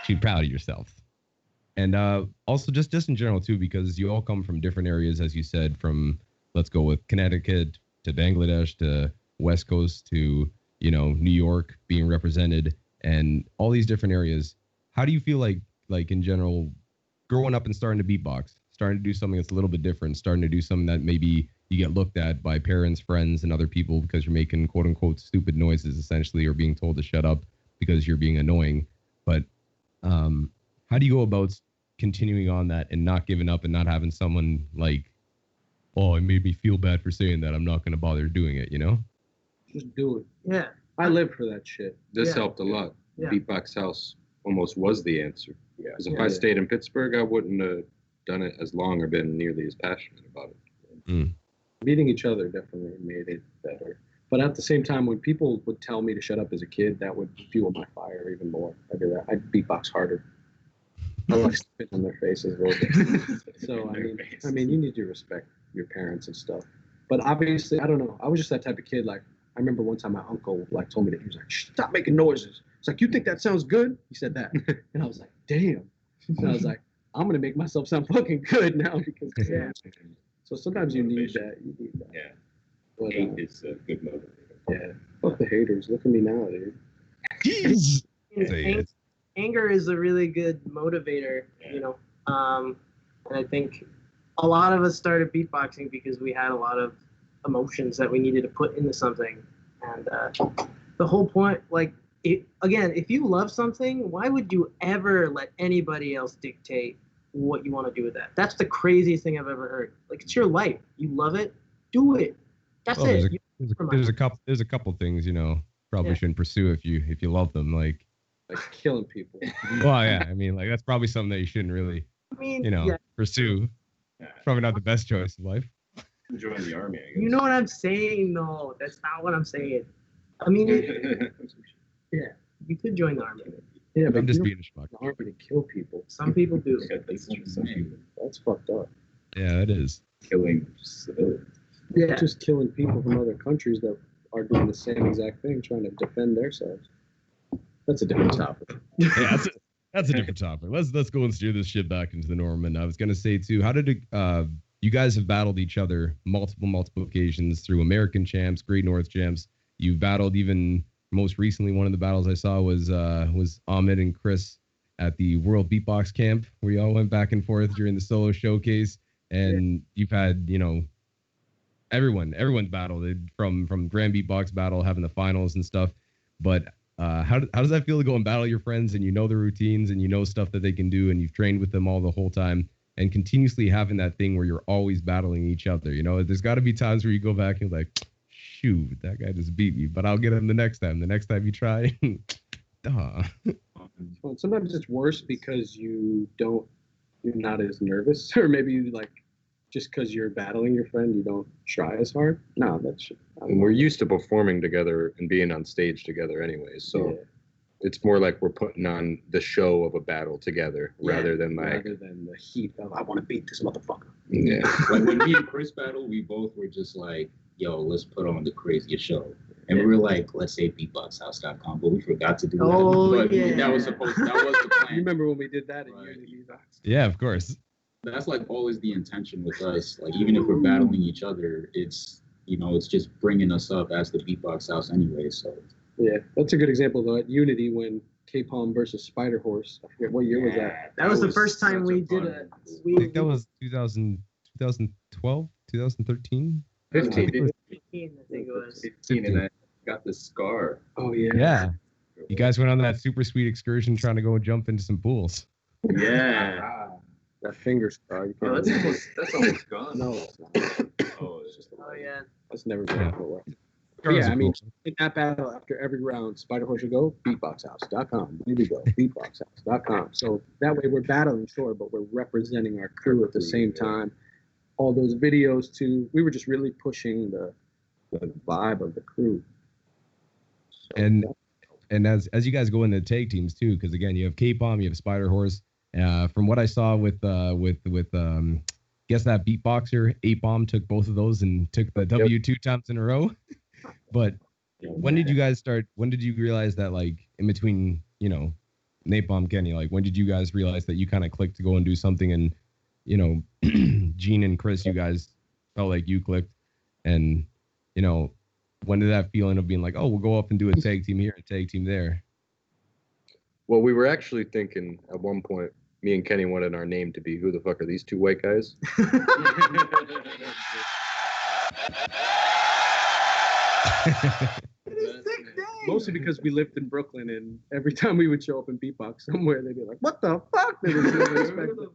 [SPEAKER 1] Should be proud of yourself. And also just in general too, because you all come from different areas, as you said, from, let's go with Connecticut to Bangladesh to West Coast to, you know, New York being represented, and all these different areas. how do you feel like in general, growing up and starting to beatbox, starting to do something that's a little bit different, starting to do something that maybe you get looked at by parents, friends, and other people because you're making quote unquote stupid noises essentially, or being told to shut up because you're being annoying. But how do you go about continuing on that and not giving up and not having someone like, oh, it made me feel bad for saying that, I'm not going to bother doing it, you know?
[SPEAKER 2] Just do it.
[SPEAKER 3] Yeah.
[SPEAKER 2] I live for that shit.
[SPEAKER 6] This
[SPEAKER 3] Yeah.
[SPEAKER 6] helped a lot.
[SPEAKER 3] Yeah.
[SPEAKER 6] Beatbox House almost was the answer.
[SPEAKER 4] Yeah.
[SPEAKER 6] Because if
[SPEAKER 3] Yeah.
[SPEAKER 6] I stayed in Pittsburgh, I wouldn't have done it as long or been nearly as passionate about it.
[SPEAKER 2] Meeting each other definitely made it better. But at the same time, when people would tell me to shut up as a kid, that would fuel my fire even more. I'd beatbox harder. I like spit on their faces a little bit. So I mean, you need to respect your parents and stuff. But obviously, I don't know. I was just that type of kid. Like, I remember one time my uncle like told me that he was like, "Stop making noises." It's like, "You think that sounds good?" He said that, and I was like, "Damn." And I was like, "I'm gonna make myself sound fucking good now because."
[SPEAKER 3] Yeah.
[SPEAKER 2] So sometimes you need that. You need that.
[SPEAKER 4] Yeah.
[SPEAKER 2] But,
[SPEAKER 4] Hate is a good motivator.
[SPEAKER 2] yeah. Fuck the haters. Look at me now, dude.
[SPEAKER 1] Jeez. Say it.
[SPEAKER 3] Anger is a really good motivator, you know. And I think a lot of us started beatboxing because we had a lot of emotions that we needed to put into something. And the whole point, like, again, if you love something, why would you ever let anybody else dictate what you want to do with that? That's the craziest thing I've ever heard. Like, it's your life. You love it, do it. That's
[SPEAKER 1] Well,
[SPEAKER 3] it.
[SPEAKER 1] there's a couple things, you know, probably
[SPEAKER 3] Yeah.
[SPEAKER 1] shouldn't pursue if you love them. Like
[SPEAKER 2] killing people.
[SPEAKER 1] well, yeah, I mean, like that's probably something that you shouldn't really,
[SPEAKER 3] I mean,
[SPEAKER 1] you know,
[SPEAKER 3] yeah.
[SPEAKER 1] pursue.
[SPEAKER 4] Yeah.
[SPEAKER 1] Probably not the best choice of life.
[SPEAKER 4] Join the army, I guess.
[SPEAKER 3] You know what I'm saying? No, that's not what I'm saying. I mean, you could join the army.
[SPEAKER 2] Yeah,
[SPEAKER 1] I'm
[SPEAKER 2] but
[SPEAKER 1] just
[SPEAKER 2] you
[SPEAKER 1] being a schmuck.
[SPEAKER 2] don't army to kill people.
[SPEAKER 3] Some people do.
[SPEAKER 2] That's fucked up.
[SPEAKER 1] Yeah, it is.
[SPEAKER 4] Killing civilians.
[SPEAKER 3] Yeah.
[SPEAKER 2] Just killing people from other countries that are doing the same exact thing, trying to defend themselves. That's a different topic.
[SPEAKER 1] Yeah, that's a different topic. Let's go and steer this shit back into the norm. And I was gonna say too, how did it, you guys have battled each other multiple occasions through American champs, Great North champs. You've battled even most recently. One of the battles I saw was Ahmed and Chris at the World Beatbox Camp, where you all went back and forth during the solo showcase. And you've had, you know, everyone's battled from Grand Beatbox Battle, having the finals and stuff. But how does that feel to go and battle your friends and you know the routines and you know stuff that they can do and you've trained with them all the whole time and continuously having that thing where you're always battling each other? You know, there's got to be times where you go back and like, shoot, that guy just beat me, but I'll get him the next time. The next time you try, duh.
[SPEAKER 2] Well, sometimes it's worse because you're not as nervous, or maybe you like just because you're battling your friend, you don't try as hard. No, that's.
[SPEAKER 6] And we're used to performing together and being on stage together anyways. So
[SPEAKER 2] Yeah.
[SPEAKER 6] it's more like we're putting on the show of a battle together rather than
[SPEAKER 2] the heat of I want to beat this motherfucker.
[SPEAKER 6] yeah.
[SPEAKER 5] Like when me and Chris battled, we both were just like, yo, let's put on the craziest show. And we were like, let's say beatboxhouse.com, but we forgot to do that.
[SPEAKER 3] Oh,
[SPEAKER 5] But
[SPEAKER 3] yeah.
[SPEAKER 5] that was the
[SPEAKER 2] You
[SPEAKER 5] plan.
[SPEAKER 2] remember when we did that in
[SPEAKER 5] Right.
[SPEAKER 2] Unity Box?
[SPEAKER 1] Yeah, of course.
[SPEAKER 5] That's like always the intention with us. Like even if we're battling each other, it's, you know, it's just bringing us up as the Beatbox House anyway. So
[SPEAKER 2] Yeah, that's a good example though. At Unity, when K-Pom versus Spider Horse, I forget what year was that.
[SPEAKER 3] That was the first time we did
[SPEAKER 5] it.
[SPEAKER 1] I think that was 2012, 2013.
[SPEAKER 2] 15.
[SPEAKER 3] 15, I think it was.
[SPEAKER 4] 15 and I got the scar.
[SPEAKER 2] Oh yeah.
[SPEAKER 1] Yeah. You guys went on that super sweet excursion trying to go and jump into some pools.
[SPEAKER 4] Yeah.
[SPEAKER 2] That finger scar. You
[SPEAKER 4] Oh,
[SPEAKER 2] can't.
[SPEAKER 4] that's almost gone.
[SPEAKER 2] No, it's not.
[SPEAKER 4] Oh, it's just
[SPEAKER 3] Oh, yeah.
[SPEAKER 2] That's never been
[SPEAKER 1] Yeah.
[SPEAKER 2] away.
[SPEAKER 1] Scars
[SPEAKER 2] Yeah,
[SPEAKER 1] are
[SPEAKER 2] I mean,
[SPEAKER 1] cool.
[SPEAKER 2] in that battle, after every round, Spider Horse would go, beatboxhouse.com. Here we go, beatboxhouse.com. So that way we're battling, sure, but we're representing our crew at the same time. All those videos, too. We were just really pushing the vibe of the crew. So,
[SPEAKER 1] And as you guys go into tag teams too, because again, you have K-Pom, you have Spider Horse. From what I saw with guess that beatboxer, A-Bomb took both of those and took the W 2 times in a row. But when did you guys start? When did you realize that, like, in between, you know, Napalm Kenny, like, when did you guys realize that you kind of clicked to go and do something? And, you know, Gene and Chris, you guys felt like you clicked. And, you know, when did that feeling of being like, oh, we'll go up and do a tag team here, a tag team there?
[SPEAKER 6] Well, we were actually thinking at one point, me and Kenny wanted our name to be "Who the fuck are these two white guys?"
[SPEAKER 2] Mostly because we lived in Brooklyn, and every time we would show up in beatbox somewhere, they'd be like, "What the fuck?" They would expect it.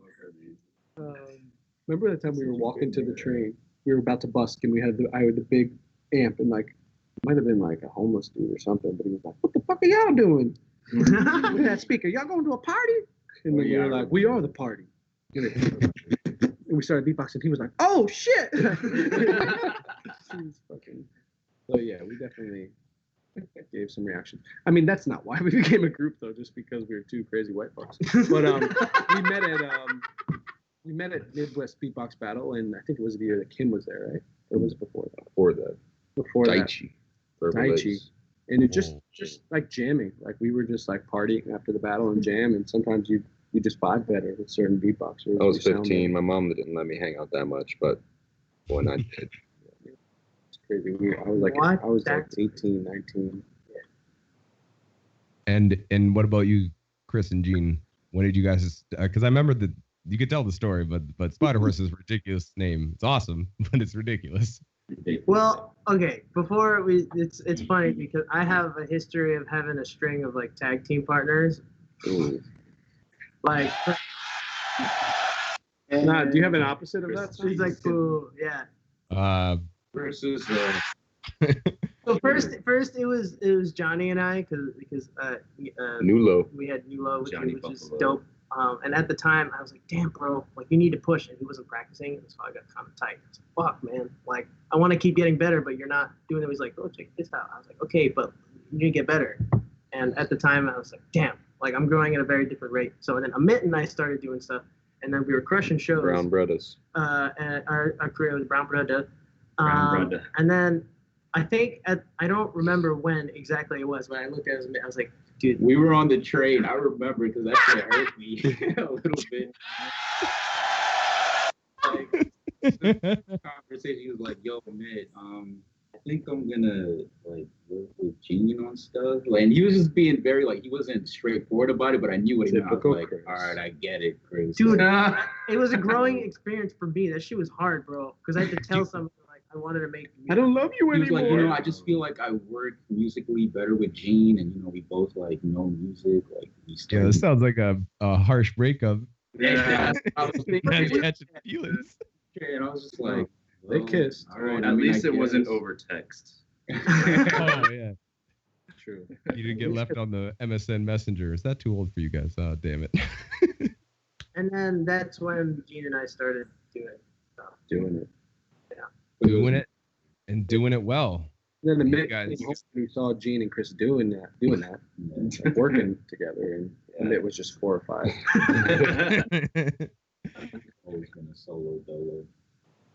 [SPEAKER 2] Remember the time we were walking to the train? We were about to busk, and I had the big amp, and like, it might have been like a homeless dude or something, but he was like, "What the fuck are y'all doing with that speaker? Y'all going to a party?" And then we were like, "We are the party." And we started beatboxing. He was like, "Oh shit!" So yeah, we definitely gave some reaction. I mean, that's not why we became a group though, just because we were two crazy white folks. But we met at Midwest Beatbox Battle, and I think it was the year that Kim was there, right? Or was it before that? Before
[SPEAKER 6] Daichi.
[SPEAKER 2] Daichi. And it just like jamming. Like we were just like partying after the battle and jam, and sometimes you just vibe better with certain beatboxers.
[SPEAKER 6] I was 15. My mom didn't let me hang out that much, but when I did.
[SPEAKER 2] It's crazy. I was like 18, 19.
[SPEAKER 1] And what about you, Chris and Gene? When did you guys? Because I remember that you could tell the story, but Spider Horse is a ridiculous name. It's awesome, but it's ridiculous.
[SPEAKER 3] Well, okay. It's funny because I have a history of having a string of like tag team partners.
[SPEAKER 6] Ooh.
[SPEAKER 3] Like,
[SPEAKER 2] Nah, do you have an opposite of that?
[SPEAKER 3] She's like, boo, yeah.
[SPEAKER 5] Versus.
[SPEAKER 3] So first it was Johnny and I because
[SPEAKER 6] Nulo.
[SPEAKER 3] we had Nulo, which
[SPEAKER 4] Johnny
[SPEAKER 3] was just
[SPEAKER 4] Buffalo.
[SPEAKER 3] dope. And at the time, I was like, damn, bro, like, you need to push. And he wasn't practicing, so I got kind of tight. I was like, fuck, man. Like, I want to keep getting better, but you're not doing it. He's like, oh, check this out. I was like, okay, but you need to get better. And at the time, I was like, damn, like, I'm growing at a very different rate. So then Amit and I started doing stuff, and then we were crushing shows.
[SPEAKER 6] Brown Brothers.
[SPEAKER 3] And our career was Brown Brother.
[SPEAKER 4] Brown Brother.
[SPEAKER 3] And then I think, I don't remember when exactly it was, but I looked at it, I was like, dude.
[SPEAKER 5] We were on the train. I remember because that shit hurt me a little bit. Like, conversation, he was like, "Yo, man, I think I'm gonna like work with Gene on stuff." Like, and he was just being very like, he wasn't straightforward about it, but I knew what he meant. I was like,
[SPEAKER 2] Chris.
[SPEAKER 5] "All right, I get it, Chris."
[SPEAKER 3] Dude, it was a growing experience for me. That shit was hard, bro, because I had to tell someone like I wanted to make music.
[SPEAKER 2] I don't love you
[SPEAKER 5] He was
[SPEAKER 2] anymore.
[SPEAKER 5] like, I just feel like I work musically better with Gene, and we both like know music. Like,
[SPEAKER 1] Yeah, this sounds like a harsh breakup.
[SPEAKER 5] Yeah, I was thinking,
[SPEAKER 1] Catching feelings.
[SPEAKER 5] and I was just like,
[SPEAKER 2] They kissed.
[SPEAKER 5] All right,
[SPEAKER 4] At least it wasn't over text.
[SPEAKER 1] Oh yeah,
[SPEAKER 2] True.
[SPEAKER 1] you didn't get left on the MSN Messenger. Is that too old for you guys? Oh damn it.
[SPEAKER 3] And then that's when Gene and I started doing stuff.
[SPEAKER 2] Doing it.
[SPEAKER 1] Doing it and doing it well.
[SPEAKER 2] Then the
[SPEAKER 1] You
[SPEAKER 2] Mitt
[SPEAKER 1] guys-
[SPEAKER 2] we saw Gene and Chris doing that, like, working together, and Mitt was just 4 or 5.
[SPEAKER 5] always been a solo dolo.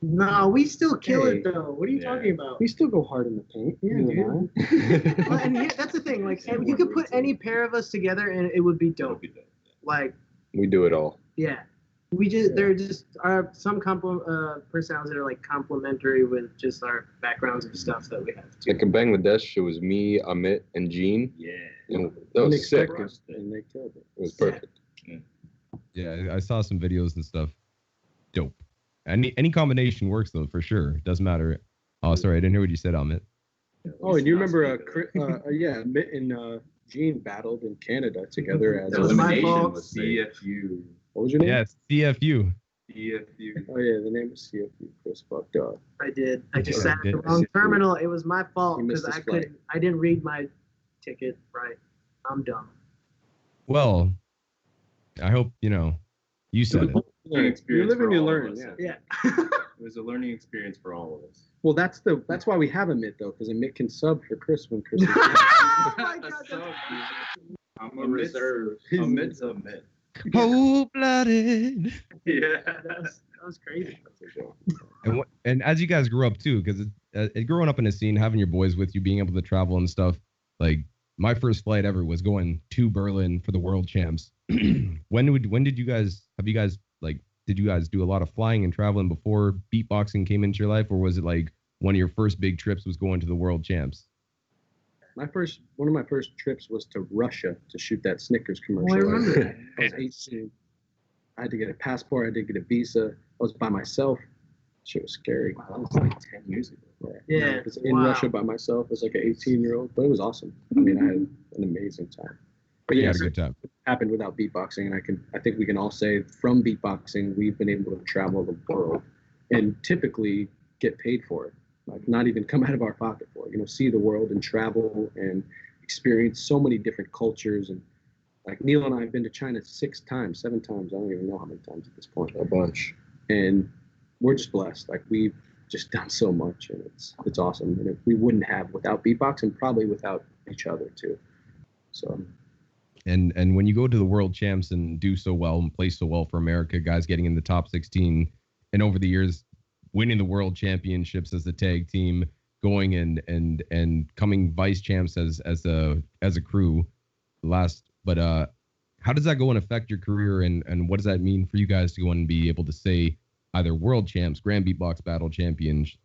[SPEAKER 3] No, we still kill
[SPEAKER 2] Hey.
[SPEAKER 3] it though. What are you talking about?
[SPEAKER 2] We still go hard in the paint.
[SPEAKER 3] Yeah,
[SPEAKER 2] you and I.
[SPEAKER 3] Well, and that's the thing. Like, and you could put any pair of us together, and it would be dope. Like,
[SPEAKER 6] We do it all.
[SPEAKER 3] yeah, there just are some personalities that are like complementary with just our backgrounds and stuff that we have.
[SPEAKER 6] Like in Bangladesh, it was me, Amit, and Gene.
[SPEAKER 4] Yeah.
[SPEAKER 6] And that was sick.
[SPEAKER 2] Unexpected, and they killed it.
[SPEAKER 6] It was perfect.
[SPEAKER 1] Yeah, I saw some videos and stuff. Dope. Any combination works though, for sure. Doesn't matter. Oh, sorry, I didn't hear what you said, Amit.
[SPEAKER 2] Oh, and you remember, Mitt and Gene battled in Canada together as.
[SPEAKER 3] That was my
[SPEAKER 5] Elimination
[SPEAKER 3] fault.
[SPEAKER 5] was sick.
[SPEAKER 4] CFU.
[SPEAKER 2] What was your name?
[SPEAKER 1] Yes, CFU.
[SPEAKER 4] CFU.
[SPEAKER 2] Oh yeah, the name was CFU. Chris fucked up.
[SPEAKER 3] I did. I just
[SPEAKER 1] Yeah,
[SPEAKER 3] sat at the wrong terminal. It was my fault
[SPEAKER 2] You missed
[SPEAKER 3] because
[SPEAKER 2] his
[SPEAKER 3] I couldn't. I didn't read my ticket right. I'm dumb.
[SPEAKER 1] Well, I hope you said it.
[SPEAKER 4] Learning
[SPEAKER 2] You
[SPEAKER 4] experience
[SPEAKER 2] live
[SPEAKER 4] for
[SPEAKER 2] and you
[SPEAKER 4] all of
[SPEAKER 2] learn.
[SPEAKER 4] us.
[SPEAKER 2] Yeah.
[SPEAKER 3] Yeah.
[SPEAKER 4] It was a learning experience for all of us.
[SPEAKER 2] Well, that's why we have a Mitt though, because a Mitt can sub for Chris when Chris is.
[SPEAKER 3] Oh my God,
[SPEAKER 4] So
[SPEAKER 3] that's-
[SPEAKER 5] I'm a reserve.
[SPEAKER 4] Amit's a myth.
[SPEAKER 1] Cold-blooded.
[SPEAKER 4] Yeah.
[SPEAKER 3] that was crazy.
[SPEAKER 1] And as you guys grew up too, because growing up in a scene, having your boys with you, being able to travel and stuff, like my first flight ever was going to Berlin for the world champs. When did you guys did you guys do a lot of flying and traveling before beatboxing came into your life, or was it like one of your first big trips was going to the world champs?
[SPEAKER 2] one of my first trips was to Russia to shoot that Snickers commercial.
[SPEAKER 3] Oh, I remember that.
[SPEAKER 2] I was 18. I had to get a passport. I had to get a visa. I was by myself. Shit was scary.
[SPEAKER 4] Wow, that was like 10 years ago.
[SPEAKER 3] Yeah.
[SPEAKER 2] I was in Russia by myself as like an 18-year-old, but it was awesome. I mean, I had an amazing time. But
[SPEAKER 1] You
[SPEAKER 2] yeah,
[SPEAKER 1] had a good time.
[SPEAKER 2] it happened without beatboxing, and I think we can all say from beatboxing we've been able to travel the world and typically get paid for it, like not even come out of our pocket for it. You know, see the world and travel and experience so many different cultures. And like Neil and I have been to China 6 times, 7 times. I don't even know how many times at this point.
[SPEAKER 6] A bunch.
[SPEAKER 2] And we're just blessed. Like we've just done so much, and it's awesome. And if we wouldn't have without beatboxing, probably without each other too. So.
[SPEAKER 1] And when you go to the world champs and do so well and play so well for America, guys getting in the top 16, and over the years winning the world championships as a tag team, going and coming vice champs as a crew but how does that go and affect your career, and what does that mean for you guys to go and be able to say either world champs, Grand Beatbox Battle champions,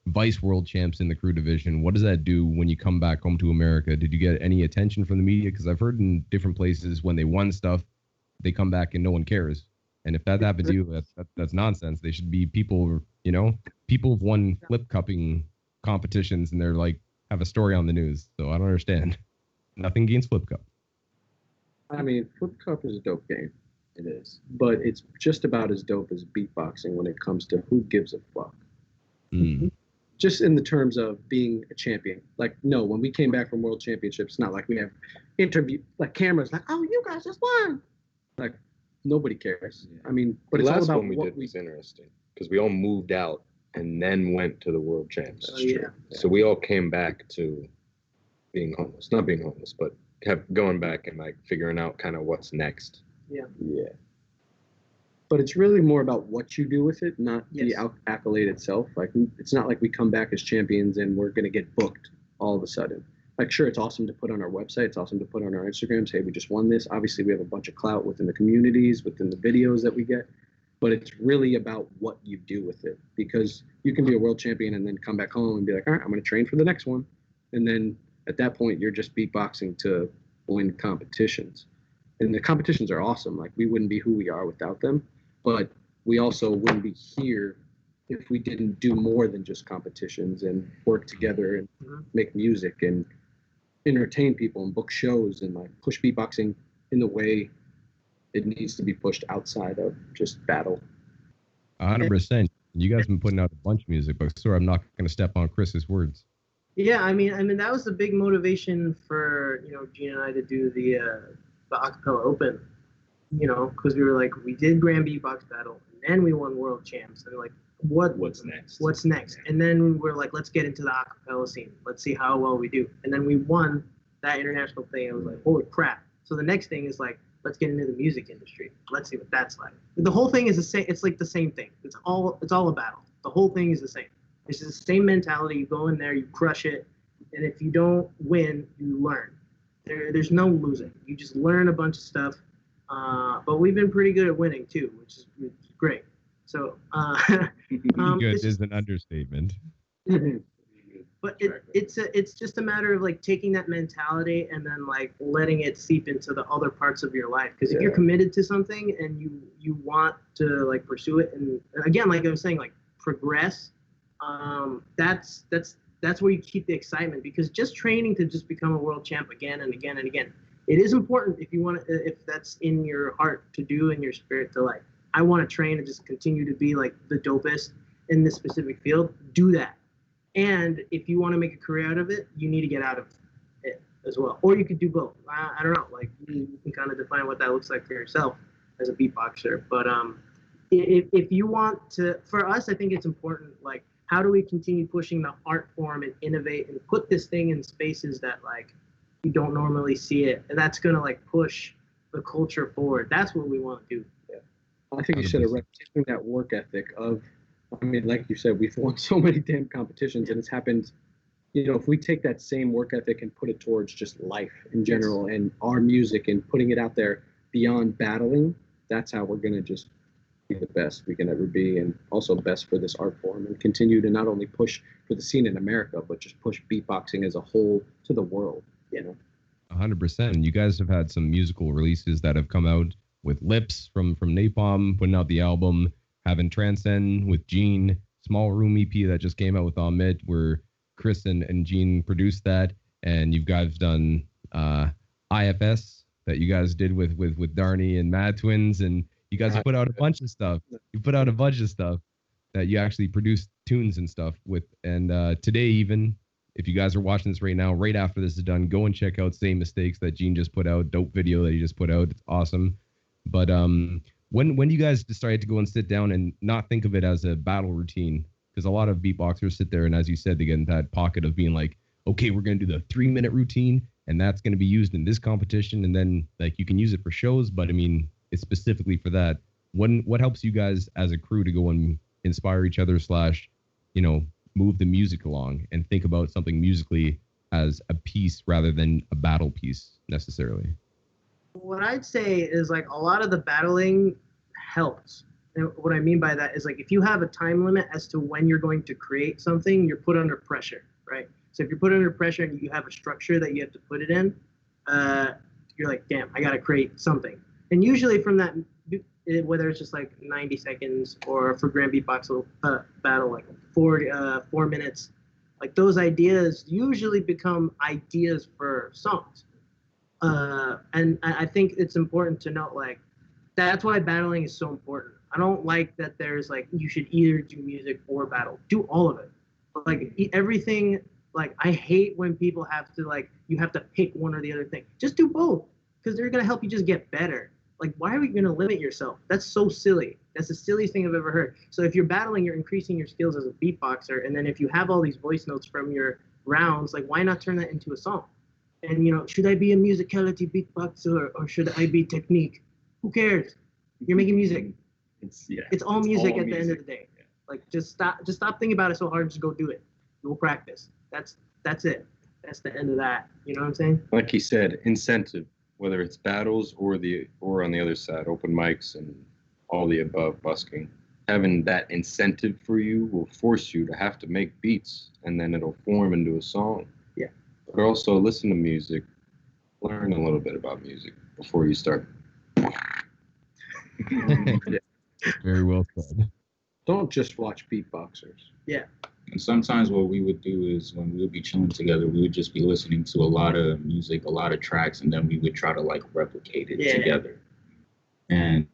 [SPEAKER 1] vice world champs in the crew division? What does that do when you come back home to America? Did you get any attention from the media? Because I've heard in different places when they won stuff, they come back and no one cares. And if that happens to you, that's nonsense. They should be people, you know, people have won flip cupping competitions and they're like, have a story on the news. So I don't understand. Nothing against flip cup.
[SPEAKER 2] I mean, flip cup is a dope game. It is. But it's just about as dope as beatboxing when it comes to who gives a fuck.
[SPEAKER 1] Mm.
[SPEAKER 2] Just in the terms of being a champion. Like, no, when we came back from world championships, it's not like we have cameras like, oh, you guys just won. Like, nobody cares.
[SPEAKER 6] Yeah.
[SPEAKER 2] I mean, but
[SPEAKER 6] The
[SPEAKER 2] it's all
[SPEAKER 6] last
[SPEAKER 2] about
[SPEAKER 6] one we
[SPEAKER 2] what
[SPEAKER 6] did
[SPEAKER 2] we
[SPEAKER 6] was interesting because we all moved out and then went to the world champs.
[SPEAKER 3] That's true.
[SPEAKER 6] So we all came back to being homeless, not being homeless, but kept going back and like figuring out kind of what's next.
[SPEAKER 2] Yeah. But it's really more about what you do with it, not
[SPEAKER 3] Yes.
[SPEAKER 2] the accolade itself. Like, it's not like we come back as champions and we're going to get booked all of a sudden. Like, sure, it's awesome to put on our website. It's awesome to put on our Instagram, say we just won this. Obviously, we have a bunch of clout within the communities, within the videos that we get. But it's really about what you do with it. Because you can be a world champion and then come back home and be like, all right, I'm going to train for the next one. And then at that point, you're just beatboxing to win competitions. And the competitions are awesome. Like, we wouldn't be who we are without them. But we also wouldn't be here if we didn't do more than just competitions and work together and make music and entertain people and book shows and like push beatboxing in the way it needs to be pushed outside of just battle.
[SPEAKER 1] 100%. You guys have been putting out a bunch of music, but sorry, I'm not going to step on Chris's words.
[SPEAKER 3] Yeah, I mean that was the big motivation for Gene and I to do the acapella open. Because we were like, we did Grand Beatbox Battle, and then we won World Champs, and like,
[SPEAKER 4] What's next?
[SPEAKER 3] What's next? And then we're like, let's get into the acapella scene. Let's see how well we do. And then we won that international thing. I was like, holy crap! So the next thing is like, let's get into the music industry. Let's see what that's like. The whole thing is the same. It's like the same thing. It's all a battle. The whole thing is the same. It's the same mentality. You go in there, you crush it, and if you don't win, you learn. There's no losing. You just learn a bunch of stuff. But we've been pretty good at winning too, which is great. So
[SPEAKER 1] Good is an understatement.
[SPEAKER 3] But it's just a matter of like taking that mentality and then like letting it seep into the other parts of your life. Because if you're committed to something and you want to like pursue it, and again, like I was saying, like progress, that's where you keep the excitement. Because just training to just become a world champ again and again and again, it is important if you want to, if that's in your heart to do, in your spirit to like, I want to train and just continue to be like the dopest in this specific field, do that. And if you want to make a career out of it, you need to get out of it as well. Or you could do both. I don't know. Like, you can kind of define what that looks like for yourself as a beatboxer. But if you want to, for us, I think it's important, like, how do we continue pushing the art form and innovate and put this thing in spaces that, like, you don't normally see it, and that's gonna like push the culture forward. That's what we want to do.
[SPEAKER 2] Yeah, I think you should have taken that work ethic of. I mean, like you said, we've won so many damn competitions, and it's happened. If we take that same work ethic and put it towards just life in general and our music and putting it out there beyond battling, that's how we're gonna just the best we can ever be, and also best for this art form, and continue to not only push for the scene in America, but just push beatboxing as a whole to the world, you know.
[SPEAKER 1] 100%. You guys have had some musical releases that have come out with Lips from Napalm, putting out the album, having Transcend with Gene, Small Room EP that just came out with Amit, where Chris and Gene produced that, and you guys done IFS that you guys did with Darnie and Mad Twins, and you guys have put out a bunch of stuff. You put out a bunch of stuff that you actually produced tunes and stuff with, and today even, if you guys are watching this right now, right after this is done, go and check out Same Mistakes that Gene just put out. Dope video that he just put out. It's awesome. But when you guys decided to go and sit down and not think of it as a battle routine, because a lot of beatboxers sit there and, as you said, they get in that pocket of being like, okay, we're going to do the 3-minute routine and that's going to be used in this competition, and then like you can use it for shows, but I mean, it's specifically for that. What helps you guys as a crew to go and inspire each other / move the music along and think about something musically as a piece rather than a battle piece necessarily?
[SPEAKER 3] What I'd say is like a lot of the battling helps. And what I mean by that is like if you have a time limit as to when you're going to create something, you're put under pressure, right? So if you're put under pressure and you have a structure that you have to put it in, you're like, damn, I got to create something. And usually from that, whether it's just like 90 seconds or for Grand Beatbox battle, like 4 minutes, like those ideas usually become ideas for songs. And I think it's important to note, like, that's why battling is so important. I don't like that there's like, you should either do music or battle. Do all of it. But like everything, like I hate when people have to like, you have to pick one or the other thing. Just do both, because they're going to help you just get better. Like, why are we going to limit yourself? That's so silly. That's the silliest thing I've ever heard. So if you're battling, you're increasing your skills as a beatboxer. And then if you have all these voice notes from your rounds, like, why not turn that into a song? And, should I be a musicality beatboxer or should I be technique? Who cares? You're making music. It's all music at the end of the day. Yeah. Like, just stop thinking about it so hard. Just go do it. Go practice. That's it. That's the end of that. You know what I'm saying?
[SPEAKER 6] Like he said, incentive. Whether it's battles or on the other side, open mics and all the above, busking, having that incentive for you will force you to have to make beats, and then it'll form into a song.
[SPEAKER 3] Yeah.
[SPEAKER 6] But also listen to music, learn a little bit about music before you start.
[SPEAKER 1] Very well said.
[SPEAKER 2] Don't just watch beatboxers.
[SPEAKER 3] Yeah.
[SPEAKER 5] And sometimes what we would do is when we would be chilling together, we would just be listening to a lot of music, a lot of tracks, and then we would try to like replicate it together. And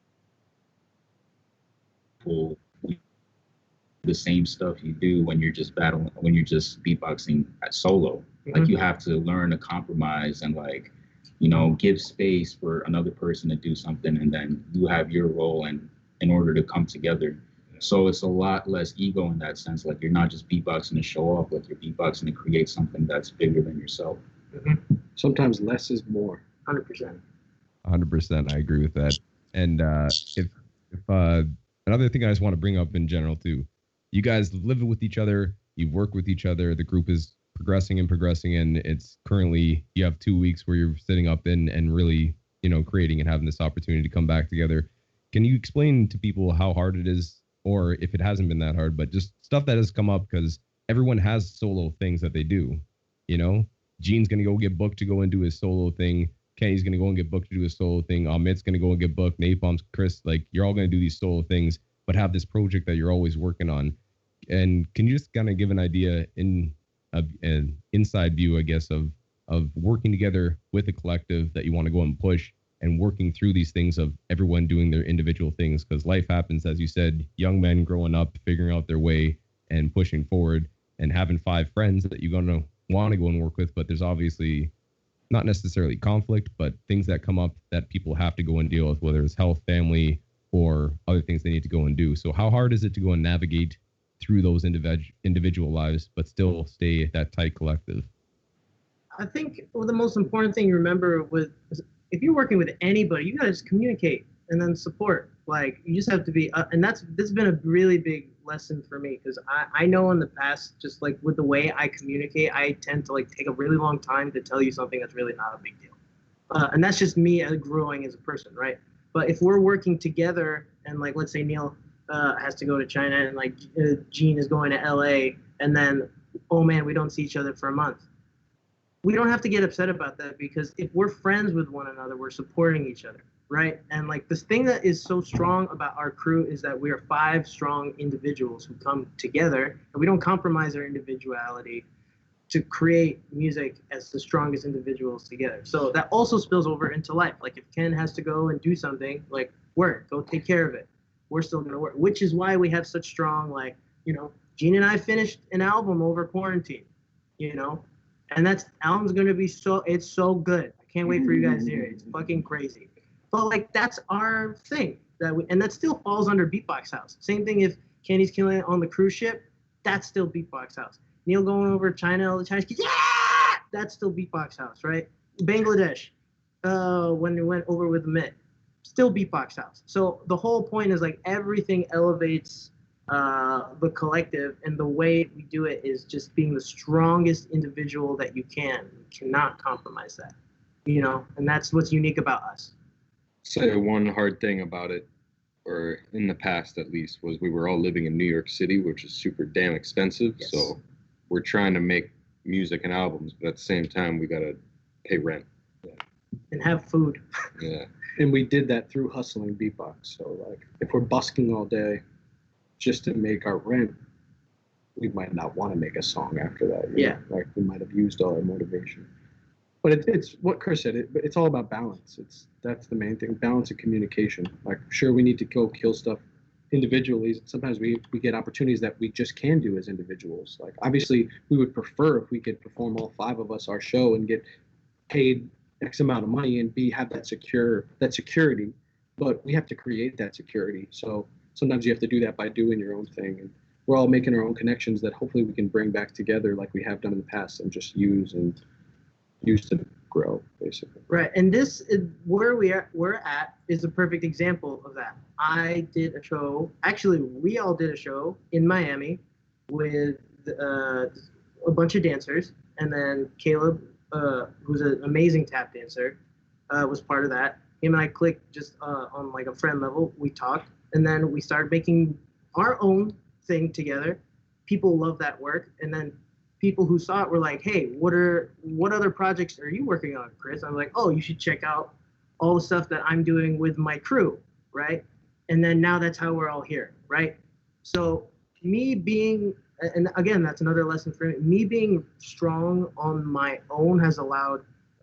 [SPEAKER 5] the same stuff you do when you're just battling, when you're just beatboxing at solo. Mm-hmm. Like you have to learn to compromise and like, give space for another person to do something, and then you have your role and in order to come together. So it's a lot less ego in that sense. Like you're not just beatboxing to show off, like you're beatboxing to create something that's bigger than yourself.
[SPEAKER 2] Mm-hmm. Sometimes less is more.
[SPEAKER 3] 100%.
[SPEAKER 1] 100%. I agree with that. And if another thing I just want to bring up in general too, you guys live with each other, you work with each other, the group is progressing, and it's currently, you have 2 weeks where you're sitting up and really, creating and having this opportunity to come back together. Can you explain to people how hard it is, or if it hasn't been that hard, but just stuff that has come up, because everyone has solo things that they do, Gene's going to go get booked to go and do his solo thing. Kenny's going to go and get booked to do his solo thing. Amit's going to go and get booked. Napalm's, Chris, like you're all going to do these solo things, but have this project that you're always working on. And can you just kind of give an idea an inside view, I guess, of working together with a collective that you want to go and push, and working through these things of everyone doing their individual things, because life happens, as you said, young men growing up, figuring out their way and pushing forward, and having 5 friends that you're going to want to go and work with, but there's obviously not necessarily conflict, but things that come up that people have to go and deal with, whether it's health, family, or other things they need to go and do. So how hard is it to go and navigate through those individual lives, but still stay that tight collective?
[SPEAKER 3] I think the most important thing you remember if you're working with anybody, you gotta just communicate and then support. Like you just have to be, and this has been a really big lesson for me, because I know in the past, just like with the way I communicate, I tend to like take a really long time to tell you something that's really not a big deal. And that's just me growing as a person, right? But if we're working together and like, let's say Neil has to go to China and like Gene is going to LA and then, oh man, we don't see each other for a month. We don't have to get upset about that because if we're friends with one another, we're supporting each other, right? And like this thing that is so strong about our crew is that we are 5 strong individuals who come together and we don't compromise our individuality to create music as the strongest individuals together. So that also spills over into life. Like if Ken has to go and do something, like work, go take care of it. We're still gonna work, which is why we have such strong, like, you know, Gene and I finished an album over quarantine, you know, and that album's gonna be it's so good. I can't wait for you guys to hear it. It's fucking crazy. But like that's our thing and that still falls under Beatbox House. Same thing if Kenny's killing it on the cruise ship, that's still Beatbox House. Neil going over to China, all the Chinese kids, yeah, that's still Beatbox House, right? Bangladesh, when they went over with Mitt, still Beatbox House. So the whole point is like everything elevates the collective, and the way we do it is just being the strongest individual that you can. You cannot compromise that, you know, and that's what's unique about us.
[SPEAKER 6] Say one hard thing about it, or in the past at least, was we were all living in New York City, which is super damn expensive.
[SPEAKER 3] Yes.
[SPEAKER 6] So we're trying to make music and albums, but at the same time, we got to pay rent.
[SPEAKER 3] And have food.
[SPEAKER 6] Yeah.
[SPEAKER 2] And we did that through hustling beatbox. So like if we're busking all day just to make our rent, we might not want to make a song after that.
[SPEAKER 3] Yeah.
[SPEAKER 2] Like we might have used all our motivation. But it's what Chris said. It's all about balance. That's the main thing. Balance and communication. Like sure, we need to go kill stuff individually. Sometimes we get opportunities that we just can do as individuals. Like obviously, we would prefer if we could perform all 5 of us our show and get paid X amount of money and have that security. But we have to create that security. So sometimes you have to do that by doing your own thing. And we're all making our own connections that hopefully we can bring back together like we have done in the past and just use to grow, basically.
[SPEAKER 3] Right, and this is where we're at is a perfect example of that. I did a show. Actually, we all did a show in Miami with a bunch of dancers, and then Caleb, who's an amazing tap dancer, was part of that. Him and I clicked just on like a friend level. We talked, and then we started making our own thing together. People love that work, and then people who saw it were like, hey, what other projects are you working on, Chris? I'm like, oh, you should check out all the stuff that I'm doing with my crew, right? And then now that's how we're all here, right? So me being, and again, that's another lesson for me being strong on my own has allowed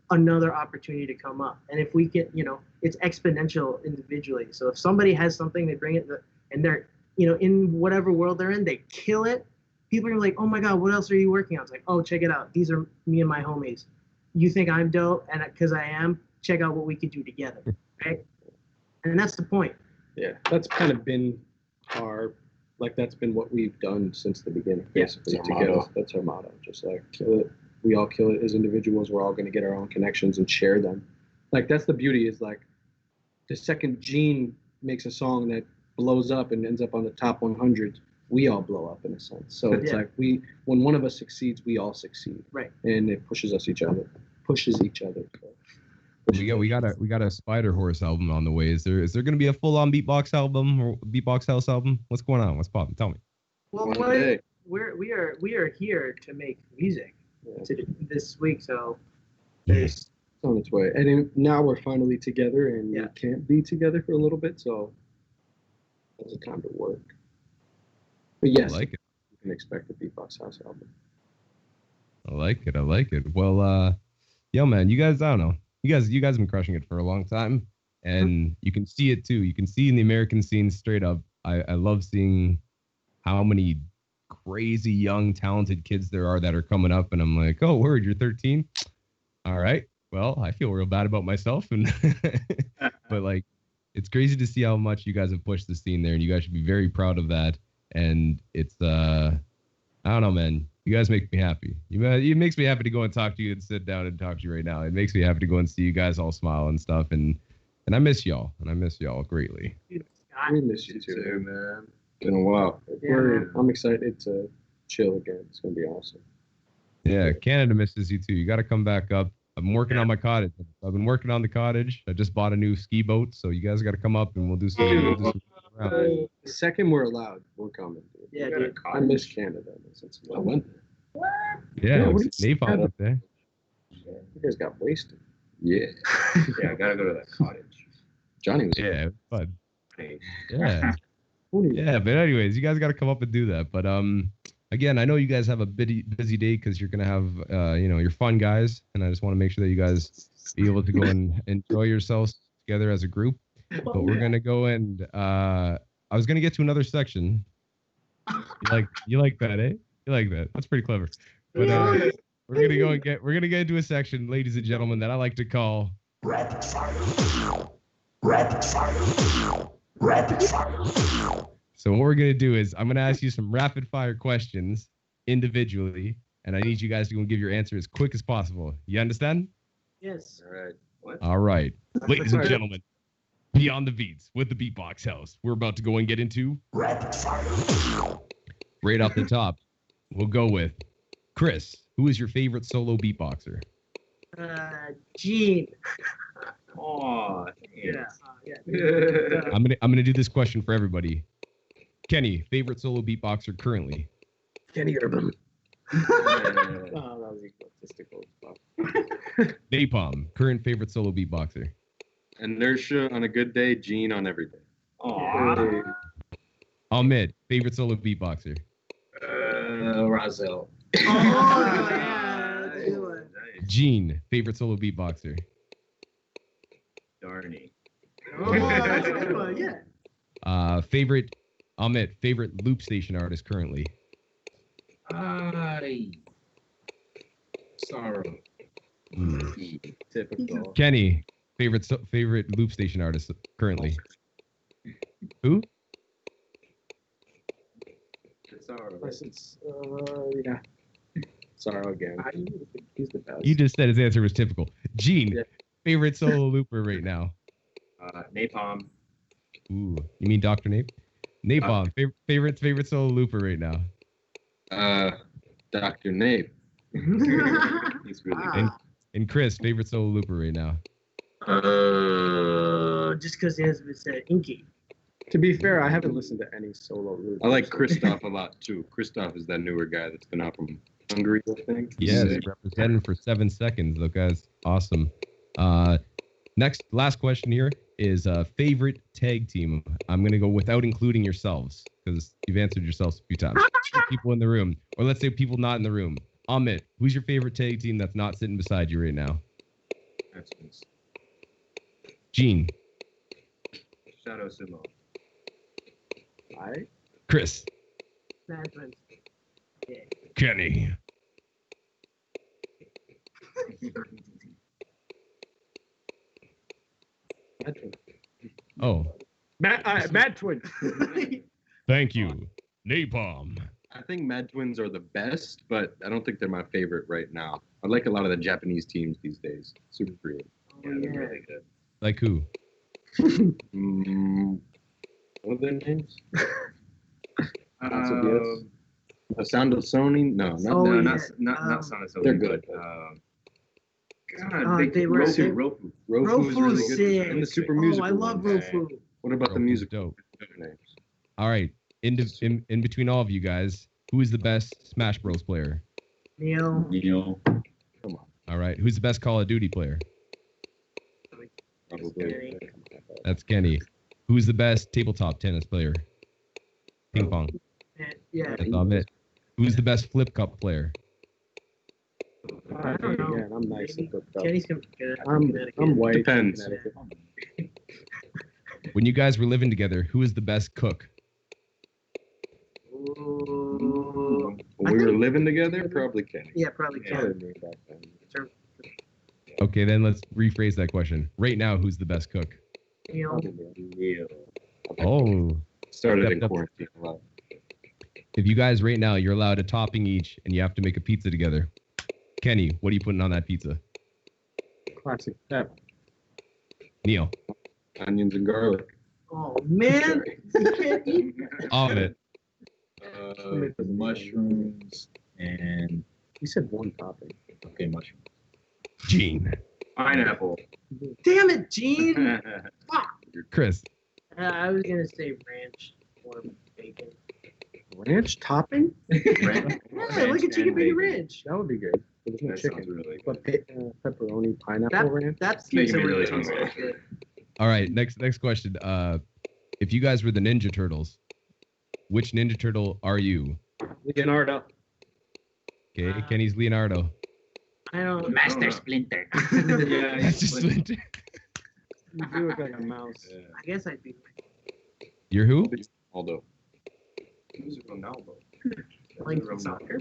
[SPEAKER 3] another opportunity to come up. And if we get, you know, it's exponential individually. So if somebody has something, they bring it, and they're, you know, in whatever world they're in, they kill it. People are like, oh my God, what else are you working on? It's like, oh, check it out. These are me and my homies. You think I'm dope, and because I am, check out what we could do together, right? And that's the point.
[SPEAKER 2] Yeah, that's kind of been that's been what we've done since the beginning, basically.
[SPEAKER 6] That's our motto.
[SPEAKER 2] That's our motto. Just like kill it. We all kill it as individuals. We're all going to get our own connections and share them. Like that's the beauty is like the second Gene makes a song that blows up and ends up on the top 100, we all blow up in a sense. So it's like when one of us succeeds, we all succeed.
[SPEAKER 3] Right.
[SPEAKER 2] And it pushes each other. So.
[SPEAKER 1] We got a Spider Horse album on the way. Is there going to be a full on Beatbox album or Beatbox House album? What's going on? What's popping? Tell me.
[SPEAKER 3] Well, we are here to make music this week, so
[SPEAKER 2] it's on its way. And now we're finally together, and we can't be together for a little bit, so it's a time to work. But yes,
[SPEAKER 1] I like it.
[SPEAKER 2] You can expect the Beatbox House album.
[SPEAKER 1] I like it. Well, yo, man, you guys, I don't know. You guys have been crushing it for a long time, and you can see it too. You can see in the American scene straight up. I love seeing how many crazy young talented kids there are that are coming up, and I'm like, oh, Wolrd, you're 13. All right. Well, I feel real bad about myself, and but like, it's crazy to see how much you guys have pushed the scene there, and you guys should be very proud of that. And it's I don't know, man. You guys make me happy. It makes me happy to go and talk to you and sit down and talk to you right now. It makes me happy to go and see you guys all smile and stuff. And I miss y'all. And I miss y'all greatly.
[SPEAKER 2] We miss you too, man. Been a while. I'm excited to chill again. It's gonna be awesome.
[SPEAKER 1] Yeah, Canada misses you too. You got to come back up. I've been working on my cottage. I've been working on the cottage. I just bought a new ski boat, so you guys got to come up and we'll do some.
[SPEAKER 2] The second we're allowed, we're coming. Dude.
[SPEAKER 3] Yeah, dude.
[SPEAKER 2] I miss Canada since I went there.
[SPEAKER 1] Yeah,
[SPEAKER 2] what do you-
[SPEAKER 1] napalm up there.
[SPEAKER 2] You guys got wasted.
[SPEAKER 6] Yeah.
[SPEAKER 4] Yeah, I gotta go to that cottage.
[SPEAKER 6] Johnny was
[SPEAKER 1] Yeah, it was fun.
[SPEAKER 4] Hey,
[SPEAKER 1] Yeah. Yeah, but anyways, you guys got to come up and do that. But again, I know you guys have a busy day because you're gonna have your fun guys, and I just want to make sure that you guys be able to go and enjoy yourselves together as a group. But we're gonna go and I was gonna get to another section. You like that, eh? You like that? That's pretty clever. But we're gonna get into a section, ladies and gentlemen, that I like to call
[SPEAKER 7] Rapid fire. Rapid fire. Rapid fire.
[SPEAKER 1] So what we're going to do is I'm going to ask you some rapid fire questions individually, and I need you guys to go and give your answer as quick as possible. You understand?
[SPEAKER 3] Yes.
[SPEAKER 6] all right.
[SPEAKER 1] All right. Ladies and gentlemen, Beyond the Beats with the Beatbox House. We're about to go and get into
[SPEAKER 7] Rapid fire.
[SPEAKER 1] right off the top. We'll go with Chris. Who is your favorite solo beatboxer?
[SPEAKER 3] Gene.
[SPEAKER 4] oh,
[SPEAKER 3] Yeah.
[SPEAKER 1] I'm gonna do this question for everybody. Kenny, favorite solo beatboxer currently?
[SPEAKER 2] Kenny Urban.
[SPEAKER 4] yeah.
[SPEAKER 2] Oh, that was egotistical.
[SPEAKER 1] K-Pom, current favorite solo beatboxer.
[SPEAKER 6] Inertia on a good day, Gene on every day.
[SPEAKER 4] Aw.
[SPEAKER 1] Ahmed, favorite solo beatboxer.
[SPEAKER 5] Razel.
[SPEAKER 3] Oh, yeah. That's a good one.
[SPEAKER 4] Nice.
[SPEAKER 1] Gene, favorite solo beatboxer.
[SPEAKER 4] Darny.
[SPEAKER 3] Oh, that's a good one. Yeah.
[SPEAKER 1] Favorite Ahmed, favorite loop station artist currently.
[SPEAKER 5] Sorrow.
[SPEAKER 2] Typical.
[SPEAKER 1] Kenny, favorite loop station artist currently. Who?
[SPEAKER 2] Yeah. Sorry again. He's the best.
[SPEAKER 1] You just said his answer was typical. Gene,
[SPEAKER 2] Yeah.
[SPEAKER 1] favorite solo looper right now.
[SPEAKER 4] Napalm.
[SPEAKER 1] Ooh, you mean Dr. Nape? Napalm, favorite solo looper right now.
[SPEAKER 6] Dr. Nape.
[SPEAKER 4] He's really good.
[SPEAKER 1] And Chris, favorite solo looper right now.
[SPEAKER 3] Just because he has been said inky.
[SPEAKER 2] To be fair, I haven't listened to any solo loops.
[SPEAKER 6] I like Christoph a lot too. Christoph is that newer guy that's been out from Hungary, I think.
[SPEAKER 1] Yes,
[SPEAKER 6] Sick.
[SPEAKER 1] representing for 7 seconds. Look, guys, awesome. Last question here is favorite tag team. I'm gonna go without including yourselves because you've answered yourselves a few times. People in the room, or let's say people not in the room. Amit, who's your favorite tag team that's not sitting beside you right now?
[SPEAKER 4] Excellent.
[SPEAKER 1] Gene,
[SPEAKER 4] Shadow Sumo.
[SPEAKER 2] Alright.
[SPEAKER 1] Chris,
[SPEAKER 3] Management. Yeah.
[SPEAKER 1] Kenny. Oh,
[SPEAKER 2] Mad Twins.
[SPEAKER 1] thank you, Napalm.
[SPEAKER 6] I think Mad Twins are the best, but I don't think they're my favorite right now. I like a lot of the Japanese teams these days. Super creative.
[SPEAKER 4] Yeah, they're really good.
[SPEAKER 1] Like who?
[SPEAKER 6] What are their names?
[SPEAKER 4] Um,
[SPEAKER 6] The Sound of Sony? No, not
[SPEAKER 3] Oh,
[SPEAKER 4] no,
[SPEAKER 3] yeah.
[SPEAKER 4] not Sonic.
[SPEAKER 6] They're good.
[SPEAKER 4] God,
[SPEAKER 3] they were- they-
[SPEAKER 4] Rofu.
[SPEAKER 6] Rofu is really good.
[SPEAKER 3] sick.
[SPEAKER 6] And the Super
[SPEAKER 3] Oh,
[SPEAKER 6] Musical
[SPEAKER 3] I love
[SPEAKER 6] ones.
[SPEAKER 3] Rofu.
[SPEAKER 6] What about the
[SPEAKER 1] Rofu's
[SPEAKER 6] music
[SPEAKER 1] dope.
[SPEAKER 6] names?
[SPEAKER 1] All right, in between all of you guys, who is the best Smash Bros player?
[SPEAKER 3] Neil.
[SPEAKER 6] Come on.
[SPEAKER 1] All right, who's the best Call of Duty player?
[SPEAKER 6] Probably.
[SPEAKER 1] That's Kenny. Who's the best tabletop tennis player? Ping pong.
[SPEAKER 3] Yeah.
[SPEAKER 1] That's Amit. Who's the best flip cup player?
[SPEAKER 3] I don't know.
[SPEAKER 2] Yeah, I'm nice.
[SPEAKER 3] Maybe
[SPEAKER 2] at that.
[SPEAKER 3] Kenny's from Connecticut.
[SPEAKER 2] I'm white.
[SPEAKER 6] Depends.
[SPEAKER 2] Connecticut.
[SPEAKER 1] When you guys were living together, who is the best cook?
[SPEAKER 3] Ooh.
[SPEAKER 6] When we were living together, probably Kenny.
[SPEAKER 3] Yeah, probably
[SPEAKER 4] Yeah.
[SPEAKER 3] Kenny.
[SPEAKER 1] Okay, then let's rephrase that question. Right now, who's the best cook?
[SPEAKER 3] Neil.
[SPEAKER 4] Neil.
[SPEAKER 1] Oh,
[SPEAKER 6] Started
[SPEAKER 1] Yep,
[SPEAKER 6] in
[SPEAKER 1] yep.
[SPEAKER 6] quarantine a lot.
[SPEAKER 1] if you guys right now, you're allowed a topping each, and you have to make a pizza together. Kenny, what are you putting on that pizza?
[SPEAKER 2] Classic pep.
[SPEAKER 1] Neil,
[SPEAKER 6] Onions and garlic.
[SPEAKER 3] Oh, man. You can't eat.
[SPEAKER 1] all of it.
[SPEAKER 5] Mushrooms and
[SPEAKER 2] You said one topping.
[SPEAKER 5] okay, mushrooms.
[SPEAKER 1] Gene.
[SPEAKER 4] Pineapple.
[SPEAKER 3] Damn it, Gene. Fuck.
[SPEAKER 1] Chris.
[SPEAKER 3] I was gonna say ranch or bacon.
[SPEAKER 2] Ranch topping?
[SPEAKER 3] Yeah, like a chicken bacon ranch.
[SPEAKER 2] That would be good. But there's no
[SPEAKER 4] That
[SPEAKER 2] chicken.
[SPEAKER 4] sounds really good.
[SPEAKER 2] But pepperoni, pineapple ranch?
[SPEAKER 3] That
[SPEAKER 4] Making
[SPEAKER 3] seems
[SPEAKER 4] me really
[SPEAKER 3] really
[SPEAKER 4] hungry.
[SPEAKER 3] good.
[SPEAKER 1] All right, next question. If you guys were the Ninja Turtles, which Ninja Turtle are you?
[SPEAKER 2] Leonardo.
[SPEAKER 1] Okay, Kenny's Leonardo.
[SPEAKER 3] I don't.
[SPEAKER 5] Master Splinter.
[SPEAKER 2] Yeah,
[SPEAKER 1] That's just Splinter.
[SPEAKER 2] you do look like a mouse.
[SPEAKER 3] I guess I'd be
[SPEAKER 1] You're who?
[SPEAKER 6] Although
[SPEAKER 4] Who's Ronaldo?
[SPEAKER 3] playing some soccer.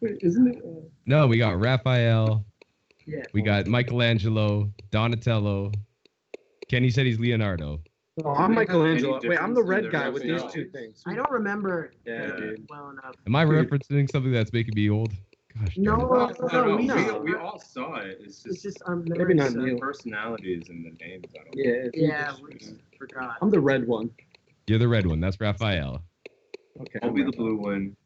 [SPEAKER 2] Wait, isn't it?
[SPEAKER 1] No, we got Raphael.
[SPEAKER 3] Yeah.
[SPEAKER 1] We got Michelangelo, Donatello. Kenny said he's Leonardo.
[SPEAKER 2] Oh, I'm Michelangelo.
[SPEAKER 4] Any
[SPEAKER 2] Wait, I'm the
[SPEAKER 4] difference
[SPEAKER 2] red
[SPEAKER 4] in
[SPEAKER 2] guy
[SPEAKER 4] their
[SPEAKER 2] with these two
[SPEAKER 4] personalities?
[SPEAKER 2] things.
[SPEAKER 3] I don't remember
[SPEAKER 2] Yeah, dude.
[SPEAKER 3] well enough.
[SPEAKER 1] Am I
[SPEAKER 2] Dude.
[SPEAKER 1] referencing something that's making me old? Gosh. darn
[SPEAKER 3] No,
[SPEAKER 1] it.
[SPEAKER 3] no, no.
[SPEAKER 4] We all saw it. It's
[SPEAKER 3] It's
[SPEAKER 4] just
[SPEAKER 3] just our
[SPEAKER 2] Maybe
[SPEAKER 3] memory
[SPEAKER 2] not
[SPEAKER 3] sucks.
[SPEAKER 2] Neil.
[SPEAKER 4] personalities and the names. I don't know.
[SPEAKER 2] Yeah.
[SPEAKER 3] Yeah, we just forgot.
[SPEAKER 2] I'm the red one.
[SPEAKER 1] You're the red one. That's Raphael.
[SPEAKER 2] Okay.
[SPEAKER 4] I'll be the blue one.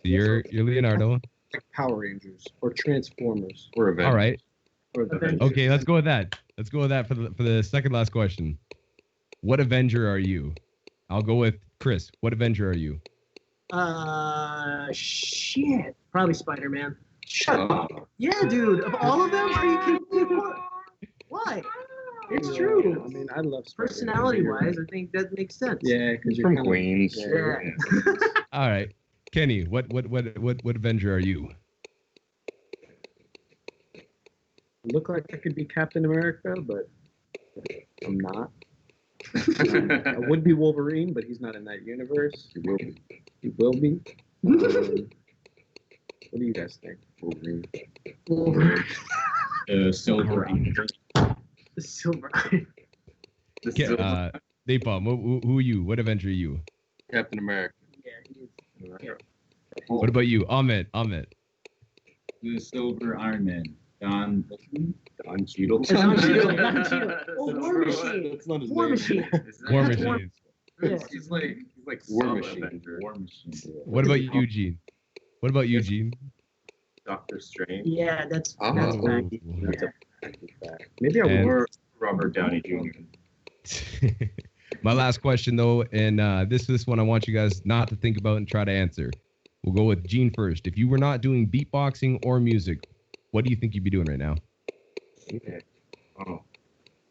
[SPEAKER 1] You're Leonardo.
[SPEAKER 2] Like Power Rangers or Transformers.
[SPEAKER 6] we're Avengers.
[SPEAKER 1] All right.
[SPEAKER 2] Or the
[SPEAKER 3] Avengers.
[SPEAKER 1] Okay, let's go with that. Let's go with that for the second last question. What Avenger are you? I'll go with Chris. What Avenger are you?
[SPEAKER 3] Shit. Probably Spider-Man.
[SPEAKER 2] Shut up.
[SPEAKER 3] Yeah, dude. Of all of them, are you kidding me? Why? It's true.
[SPEAKER 2] I mean, I love Spider-Man.
[SPEAKER 3] Personality-wise, I think that makes sense.
[SPEAKER 2] Yeah, because you're
[SPEAKER 6] From
[SPEAKER 2] kind
[SPEAKER 6] Queens.
[SPEAKER 3] Yeah.
[SPEAKER 1] All right. Kenny, what Avenger are you?
[SPEAKER 2] look like I could be Captain America, but I'm not. I would be Wolverine, but he's not in that universe.
[SPEAKER 6] He will be.
[SPEAKER 2] He will be. What do you guys think?
[SPEAKER 6] Wolverine.
[SPEAKER 5] Silver Ranger.
[SPEAKER 3] The silver.
[SPEAKER 1] K-Pom, who are you? What Avenger are you?
[SPEAKER 6] Captain America.
[SPEAKER 3] Yeah, he is.
[SPEAKER 1] What about you? Ahmed.
[SPEAKER 5] The Silver Iron Man. Don
[SPEAKER 6] Cheadle.
[SPEAKER 3] Don Cheadle. Don Cheadle. Oh, War Machine.
[SPEAKER 6] That's not his
[SPEAKER 3] War
[SPEAKER 6] name.
[SPEAKER 3] Machine.
[SPEAKER 1] War
[SPEAKER 3] That's
[SPEAKER 1] Machine.
[SPEAKER 3] Yeah.
[SPEAKER 4] He's like
[SPEAKER 6] War
[SPEAKER 4] Sub
[SPEAKER 6] Machine.
[SPEAKER 4] Avenger.
[SPEAKER 5] War Machine.
[SPEAKER 1] What about Eugene? What about Eugene?
[SPEAKER 4] Doctor Strange.
[SPEAKER 3] Yeah, that's
[SPEAKER 6] Oh.
[SPEAKER 3] back.
[SPEAKER 2] That's a fact. Maybe I
[SPEAKER 1] And-
[SPEAKER 2] would.
[SPEAKER 4] Or Robert Downey Jr.
[SPEAKER 1] My last question, though, and this one I want you guys not to think about and try to answer. We'll go with Gene first. If you were not doing beatboxing or music, what do you think you'd be doing right now?
[SPEAKER 4] Oh,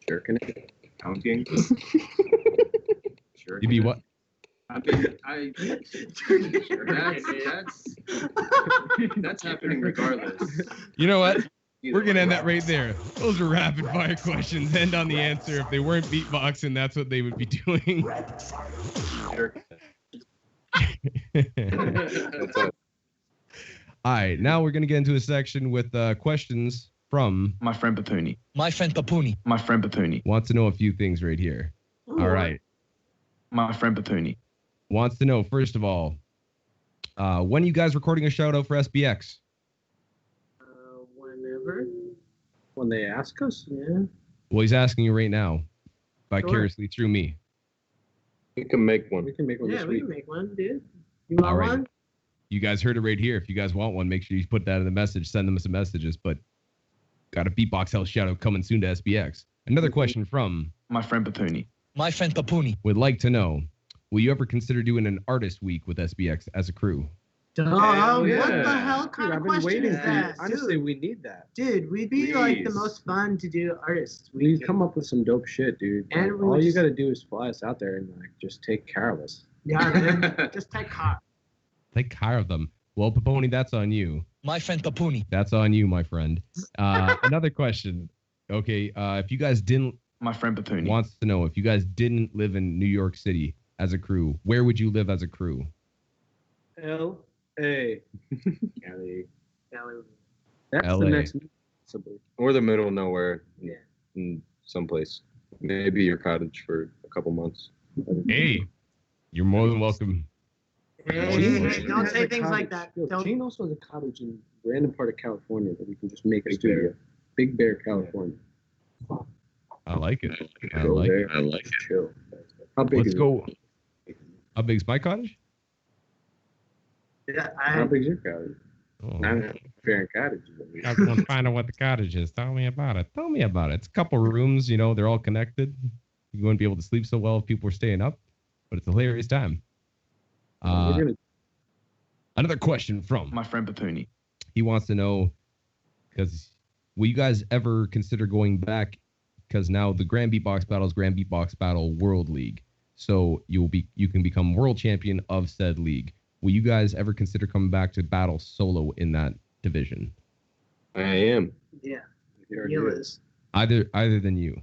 [SPEAKER 2] Jerking it.
[SPEAKER 4] counting. Sure.
[SPEAKER 1] You'd be what?
[SPEAKER 4] I mean, that's happening regardless.
[SPEAKER 1] You know what?
[SPEAKER 4] Either
[SPEAKER 1] We're gonna
[SPEAKER 4] way.
[SPEAKER 1] end that right there. Those are rapid fire questions. End on the answer. If they weren't beatboxing, that's what they would be doing.
[SPEAKER 7] Rapid fire.
[SPEAKER 4] Sure.
[SPEAKER 6] That's it.
[SPEAKER 1] All right, now we're gonna get into a section with questions from
[SPEAKER 5] My friend Papuni.
[SPEAKER 8] My friend Papuni.
[SPEAKER 5] My friend Papuni.
[SPEAKER 1] wants to know a few things right here. All right,
[SPEAKER 5] My friend Papuni.
[SPEAKER 1] wants to know first of all, when are you guys recording a shout out for SBX?
[SPEAKER 3] Whenever.
[SPEAKER 2] When they ask us,
[SPEAKER 3] Yeah.
[SPEAKER 1] Well, he's asking you right now, vicariously through me.
[SPEAKER 6] We can make one.
[SPEAKER 2] we can make one
[SPEAKER 3] Yeah,
[SPEAKER 2] this
[SPEAKER 3] we
[SPEAKER 2] week.
[SPEAKER 3] can make one, dude. You want
[SPEAKER 1] All right.
[SPEAKER 3] one?
[SPEAKER 1] You guys heard it right here. If you guys want one, make sure you put that in the message. Send them some messages. But got a Beatbox House shout out coming soon to SBX. Another question from
[SPEAKER 5] My friend Papuni.
[SPEAKER 8] My friend Papuni.
[SPEAKER 1] would like to know, will you ever consider doing an artist week with SBX as a crew?
[SPEAKER 3] Oh,
[SPEAKER 2] yeah.
[SPEAKER 3] what the hell kind
[SPEAKER 2] Dude,
[SPEAKER 3] of
[SPEAKER 2] I've been
[SPEAKER 3] question
[SPEAKER 2] waiting
[SPEAKER 3] is
[SPEAKER 2] for
[SPEAKER 3] that?
[SPEAKER 2] Honestly, we need that.
[SPEAKER 3] Dude, we'd be like the
[SPEAKER 4] Please.
[SPEAKER 3] most fun to do artists.
[SPEAKER 2] We come up with some dope shit, dude.
[SPEAKER 3] And
[SPEAKER 2] Like,
[SPEAKER 3] we
[SPEAKER 2] all you
[SPEAKER 3] just-
[SPEAKER 2] got to do is fly us out there and like just take care of us.
[SPEAKER 3] Yeah, dude. Just take car.
[SPEAKER 1] Take care of them. Well, Paponi, that's on you.
[SPEAKER 8] My friend Papuni.
[SPEAKER 1] That's on you, my friend. Another question. Okay, if you guys didn't,
[SPEAKER 5] My friend Papuni.
[SPEAKER 1] wants to know, if you guys didn't live in New York City as a crew, where would you live as a crew?
[SPEAKER 2] L.A.
[SPEAKER 4] Cali.
[SPEAKER 2] That's
[SPEAKER 1] LA.
[SPEAKER 2] the next. Possibly.
[SPEAKER 6] Or the middle of nowhere.
[SPEAKER 3] Yeah.
[SPEAKER 6] In someplace. Maybe your cottage for a couple months.
[SPEAKER 1] Hey, you're more than welcome.
[SPEAKER 3] Hey, don't
[SPEAKER 2] Has
[SPEAKER 3] say
[SPEAKER 2] a
[SPEAKER 3] things like
[SPEAKER 2] cottage.
[SPEAKER 3] that.
[SPEAKER 2] Yo,
[SPEAKER 3] Don't.
[SPEAKER 2] Gene also has a cottage in a random part of California that we can just make a studio. Big Bear, California.
[SPEAKER 1] I like it. I
[SPEAKER 2] Go
[SPEAKER 1] like
[SPEAKER 2] there.
[SPEAKER 1] it.
[SPEAKER 6] I like
[SPEAKER 2] Just chill. How big
[SPEAKER 1] Let's
[SPEAKER 2] is
[SPEAKER 1] go. How big's my cottage?
[SPEAKER 3] Yeah,
[SPEAKER 2] How
[SPEAKER 3] I,
[SPEAKER 2] big is your cottage?
[SPEAKER 1] Oh.
[SPEAKER 6] I don't know.
[SPEAKER 2] Fair cottages. Over here.
[SPEAKER 1] I want to find out what the cottage is. Tell me about it. Tell me about it. It's a couple rooms, you know, they're all connected. You wouldn't be able to sleep so well if people were staying up, but it's a hilarious time. Another question from
[SPEAKER 9] My friend Papuni.
[SPEAKER 1] he wants to know, because will you guys ever consider going back? Because now the Grand Beatbox Battle is Grand Beatbox Battle World League, so you can become world champion of said league. Will you guys ever consider coming back to battle solo in that division?
[SPEAKER 6] I am.
[SPEAKER 3] Yeah.
[SPEAKER 2] Here it
[SPEAKER 3] Neil
[SPEAKER 2] is.
[SPEAKER 3] is.
[SPEAKER 1] Either than you.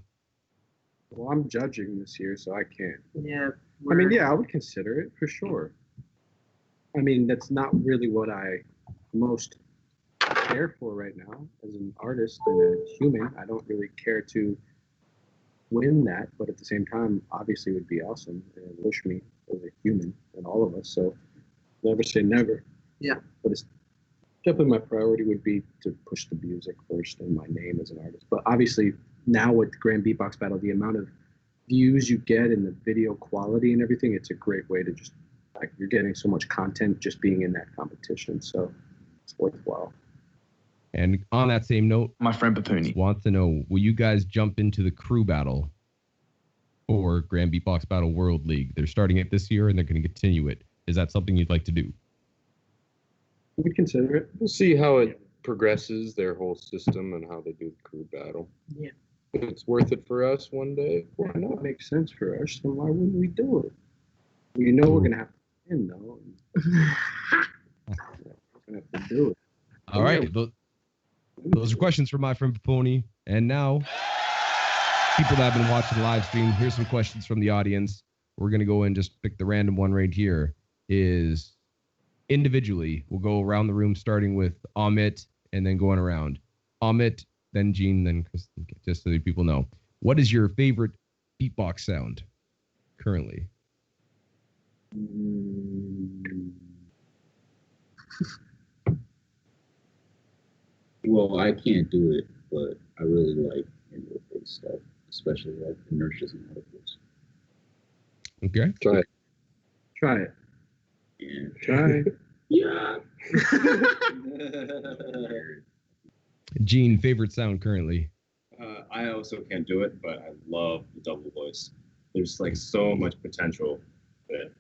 [SPEAKER 2] Well, I'm judging this year, so I can't.
[SPEAKER 3] Yeah.
[SPEAKER 2] I mean, yeah, I would consider it for sure. I mean, that's not really what I most care for right now as an artist and a human. I don't really care to win that, but at the same time, obviously, it would be awesome and wish me as a human and all of us. So never say never.
[SPEAKER 3] Yeah.
[SPEAKER 2] But it's definitely my priority would be to push the music first and my name as an artist. But obviously, now with the Grand Beatbox Battle, the amount of views you get and the video quality and everything, it's a great way to just, like, you're getting so much content just being in that competition. So it's worthwhile.
[SPEAKER 1] And on that same note,
[SPEAKER 9] My friend Papuni.
[SPEAKER 1] wants to know, will you guys jump into the crew battle for Grand Beatbox Battle World League? They're starting it this year and they're going to continue it. Is that something you'd like to do?
[SPEAKER 2] We'd consider it.
[SPEAKER 6] We'll see how it progresses, their whole system, and how they do the crew battle.
[SPEAKER 3] Yeah.
[SPEAKER 6] If it's worth it for us one day, why
[SPEAKER 2] That
[SPEAKER 6] not?
[SPEAKER 2] makes sense for us, then why wouldn't we do it? We know we're going to have to win, though. We're going to have to do it.
[SPEAKER 1] All right. Those are questions from my friend Paponi. And now, people that have been watching the live stream, here's some questions from the audience. We're going to go and just pick the random one right here. Is individually, we'll go around the room starting with Amit and then going around. Amit, then Gene, then Kristen, just so that people know. What is your favorite beatbox sound currently?
[SPEAKER 5] Well, I can't do it, but I really like inward-based stuff, especially like inertias and articles.
[SPEAKER 1] Okay.
[SPEAKER 6] Try it.
[SPEAKER 2] Try it.
[SPEAKER 5] Yeah.
[SPEAKER 2] Try it.
[SPEAKER 5] Yeah.
[SPEAKER 1] Gene, favorite sound currently?
[SPEAKER 4] I also can't do it, but I love the double voice. There's like so much potential that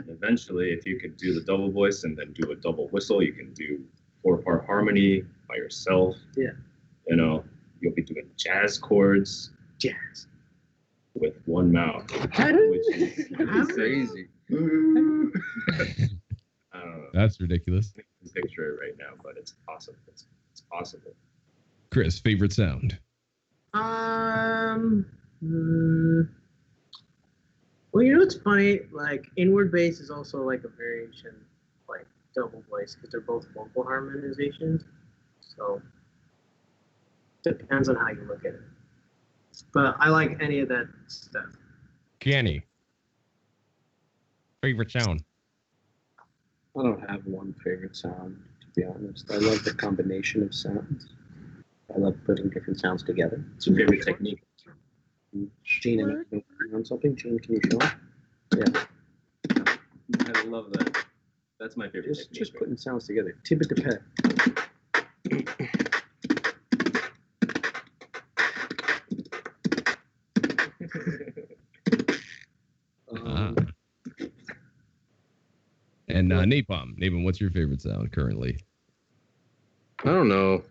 [SPEAKER 4] eventually, if you could do the double voice and then do a double whistle, you can do 4-part harmony by yourself.
[SPEAKER 3] Yeah.
[SPEAKER 4] You know, you'll be doing jazz chords.
[SPEAKER 3] Jazz.
[SPEAKER 4] With one mouth, which is
[SPEAKER 6] Crazy.
[SPEAKER 4] I don't know.
[SPEAKER 1] That's ridiculous.
[SPEAKER 4] I can picture it right now, but it's possible. It's possible.
[SPEAKER 1] Chris, favorite sound?
[SPEAKER 3] Well, you know what's funny? Like, inward bass is also like a variation, like double voice, because they're both vocal harmonizations. So depends on how you look at it. But I like any of that stuff.
[SPEAKER 1] Kenny, favorite sound?
[SPEAKER 2] I don't have one favorite sound, to be honest. I love the combination of sounds. I love putting different sounds together.
[SPEAKER 4] It's your favorite technique.
[SPEAKER 2] Gene, and I on something. Gene, can you show? Yeah.
[SPEAKER 4] I love that. That's my favorite technique.
[SPEAKER 2] Just putting sounds together. Tip it to pet.
[SPEAKER 1] And Napalm, what's your favorite sound currently?
[SPEAKER 6] I don't know.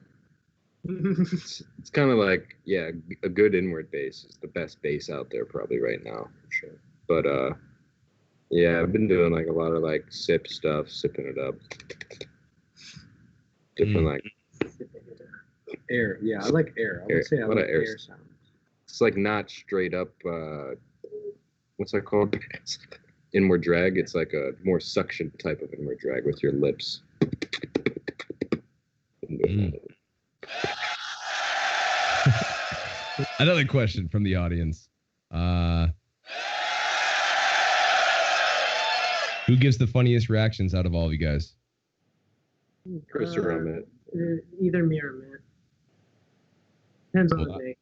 [SPEAKER 6] It's kind of like, yeah, a good inward bass is the best bass out there probably right now, for sure. But yeah, I've been doing like a lot of like sip stuff, sipping it up. Different like
[SPEAKER 2] Air. Yeah, I like air. I would say I
[SPEAKER 6] What
[SPEAKER 2] like
[SPEAKER 6] a air
[SPEAKER 2] air sounds.
[SPEAKER 6] it's like not straight up what's that called? Inward drag. It's like a more suction type of inward drag with your lips.
[SPEAKER 1] Another question from the audience. Who gives the funniest reactions out of all of you guys?
[SPEAKER 6] Chris or Amit?
[SPEAKER 3] Either me or Matt. Depends on the day.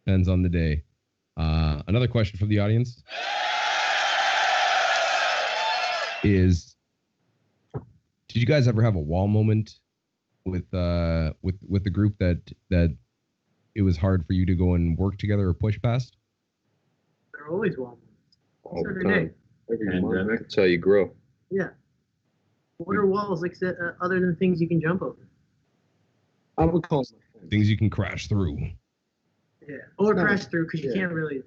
[SPEAKER 1] Depends on the day. Another question from the audience is, did you guys ever have a wall moment with the group that it was hard for you to go and work together or push past?
[SPEAKER 3] They're always well.
[SPEAKER 6] All the
[SPEAKER 3] Every
[SPEAKER 6] time.
[SPEAKER 3] day.
[SPEAKER 2] Every month.
[SPEAKER 6] That's how you grow.
[SPEAKER 3] Yeah. What are walls except other than things you can jump over?
[SPEAKER 2] I would call them my friends.
[SPEAKER 1] Things you can crash through.
[SPEAKER 3] Yeah. Or
[SPEAKER 2] No.
[SPEAKER 3] crash through because you
[SPEAKER 2] Yeah.
[SPEAKER 3] can't really.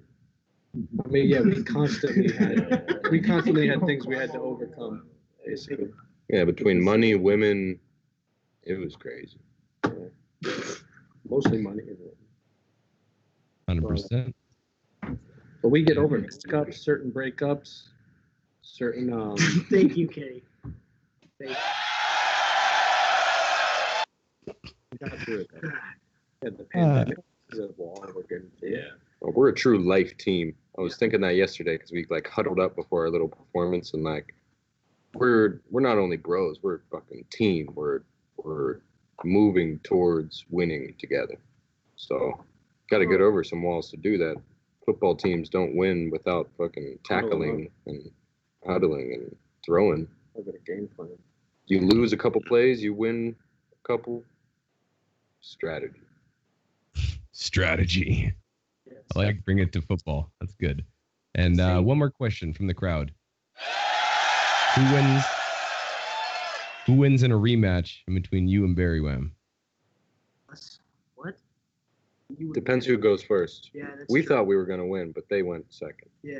[SPEAKER 2] I mean, yeah, we constantly had things we had to overcome. Basically.
[SPEAKER 6] Yeah, between money, women, it was crazy.
[SPEAKER 2] Mostly money.
[SPEAKER 1] 100%.
[SPEAKER 2] But we get over mix-ups, certain breakups, certain
[SPEAKER 3] Thank you, Kenny. Thank
[SPEAKER 2] we got through it. Yeah, the pandemic is a wall we're getting through.
[SPEAKER 4] Yeah.
[SPEAKER 6] Well, we're a true life team. I was thinking that yesterday because we like huddled up before our little performance, and like we're not only bros, we're a fucking team. We're moving towards winning together. So got to get over some walls to do that. Football teams don't win without fucking tackling and huddling and throwing.
[SPEAKER 2] I got a game plan.
[SPEAKER 6] You lose a couple plays, you win a couple. Strategy.
[SPEAKER 1] Strategy.
[SPEAKER 3] Yes.
[SPEAKER 1] I like bring it to football. That's good. And one more question from the crowd. Who wins in a rematch in between you and Berywam?
[SPEAKER 3] What? You would-
[SPEAKER 6] Depends who goes first.
[SPEAKER 3] Yeah, that's
[SPEAKER 6] We
[SPEAKER 3] true.
[SPEAKER 6] thought we were going to win, but they went second.
[SPEAKER 3] Yeah.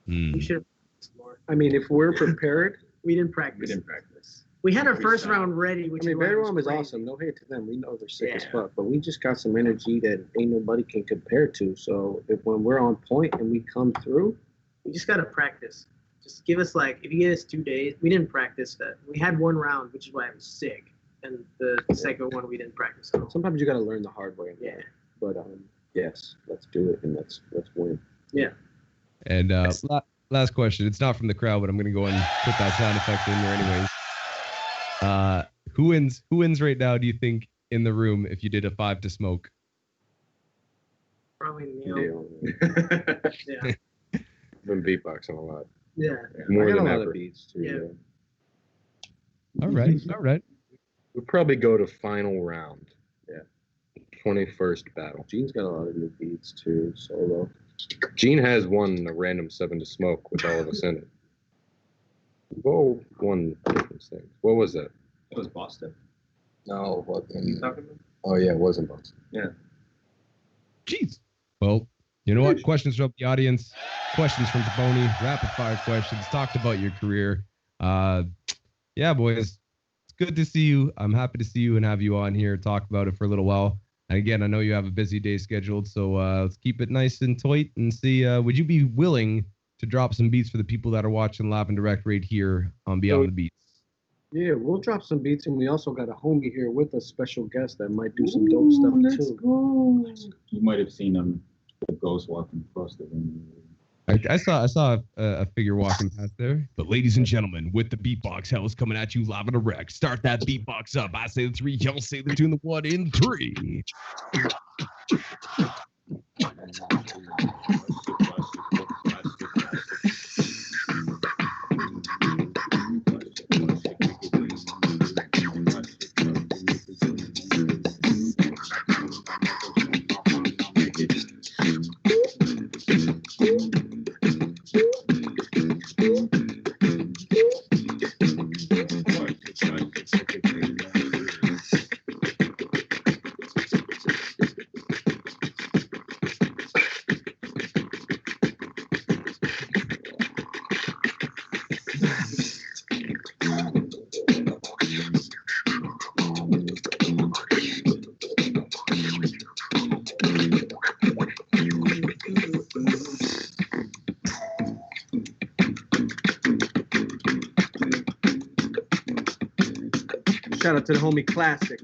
[SPEAKER 1] Hmm.
[SPEAKER 3] We should have practiced more.
[SPEAKER 2] I mean, if we're prepared,
[SPEAKER 3] We didn't
[SPEAKER 4] We
[SPEAKER 3] practice.
[SPEAKER 4] didn't practice.
[SPEAKER 3] We had our first
[SPEAKER 4] Freestyle.
[SPEAKER 3] round ready,
[SPEAKER 2] I
[SPEAKER 3] which
[SPEAKER 2] mean,
[SPEAKER 3] is why it was
[SPEAKER 2] Berywam is
[SPEAKER 3] crazy.
[SPEAKER 2] awesome. No hate to them. We know they're sick as
[SPEAKER 3] Yeah.
[SPEAKER 2] fuck, but we just got some energy that ain't nobody can compare to. So when we're on point and we come through,
[SPEAKER 3] We just gotta practice. Just give us if you give us 2 days. We didn't practice that. We had one round, which is why I was sick, and the second one we didn't practice at all.
[SPEAKER 2] sometimes you got to learn the hard way.
[SPEAKER 3] Yeah.
[SPEAKER 2] But yes, let's do it and let's win.
[SPEAKER 1] And last question. It's not from the crowd, but I'm gonna go and put that sound effect in there anyways. Who wins right now, do you think, in the room if you did a 5 to smoke?
[SPEAKER 3] Probably Neil.
[SPEAKER 2] Yeah.
[SPEAKER 3] Yeah.
[SPEAKER 6] I've been beatboxing a lot.
[SPEAKER 3] Yeah.
[SPEAKER 6] More
[SPEAKER 2] I got
[SPEAKER 6] than
[SPEAKER 2] a lot
[SPEAKER 6] ever.
[SPEAKER 2] of beats too.
[SPEAKER 3] Yeah.
[SPEAKER 1] All right.
[SPEAKER 6] We'd probably go to final round.
[SPEAKER 2] Yeah.
[SPEAKER 6] 21st battle.
[SPEAKER 2] Gene's got a lot of new beats too, solo.
[SPEAKER 6] Gene has won a random 7 to smoke with all of us in it. Whoa, won different things. What was that?
[SPEAKER 4] It was Boston.
[SPEAKER 6] No, what?
[SPEAKER 4] What are you talking about?
[SPEAKER 6] Oh yeah, it wasn't Boston.
[SPEAKER 1] Jeez. Well, you know what? Questions from the audience. Questions from Taboni. Rapid fire questions. Talked about your career. Yeah, boys. It's good to see you. I'm happy to see you and have you on here. Talk about it for a little while. And again, I know you have a busy day scheduled, so let's keep it nice and tight and see. Would you be willing to drop some beats for the people that are watching live and direct right here on Beyond the Beats?
[SPEAKER 2] Yeah, we'll drop some beats, and we also got a homie here with a special guest that might do some dope stuff too.
[SPEAKER 5] You might have seen him, the ghost walking across the room.
[SPEAKER 1] I saw a figure walking past there. But ladies and gentlemen, with the Beatbox House coming at you live and direct, start that beatbox up. I say the 3, y'all say the 2, and the 1 in 3.
[SPEAKER 2] Shout out to the homie Classic.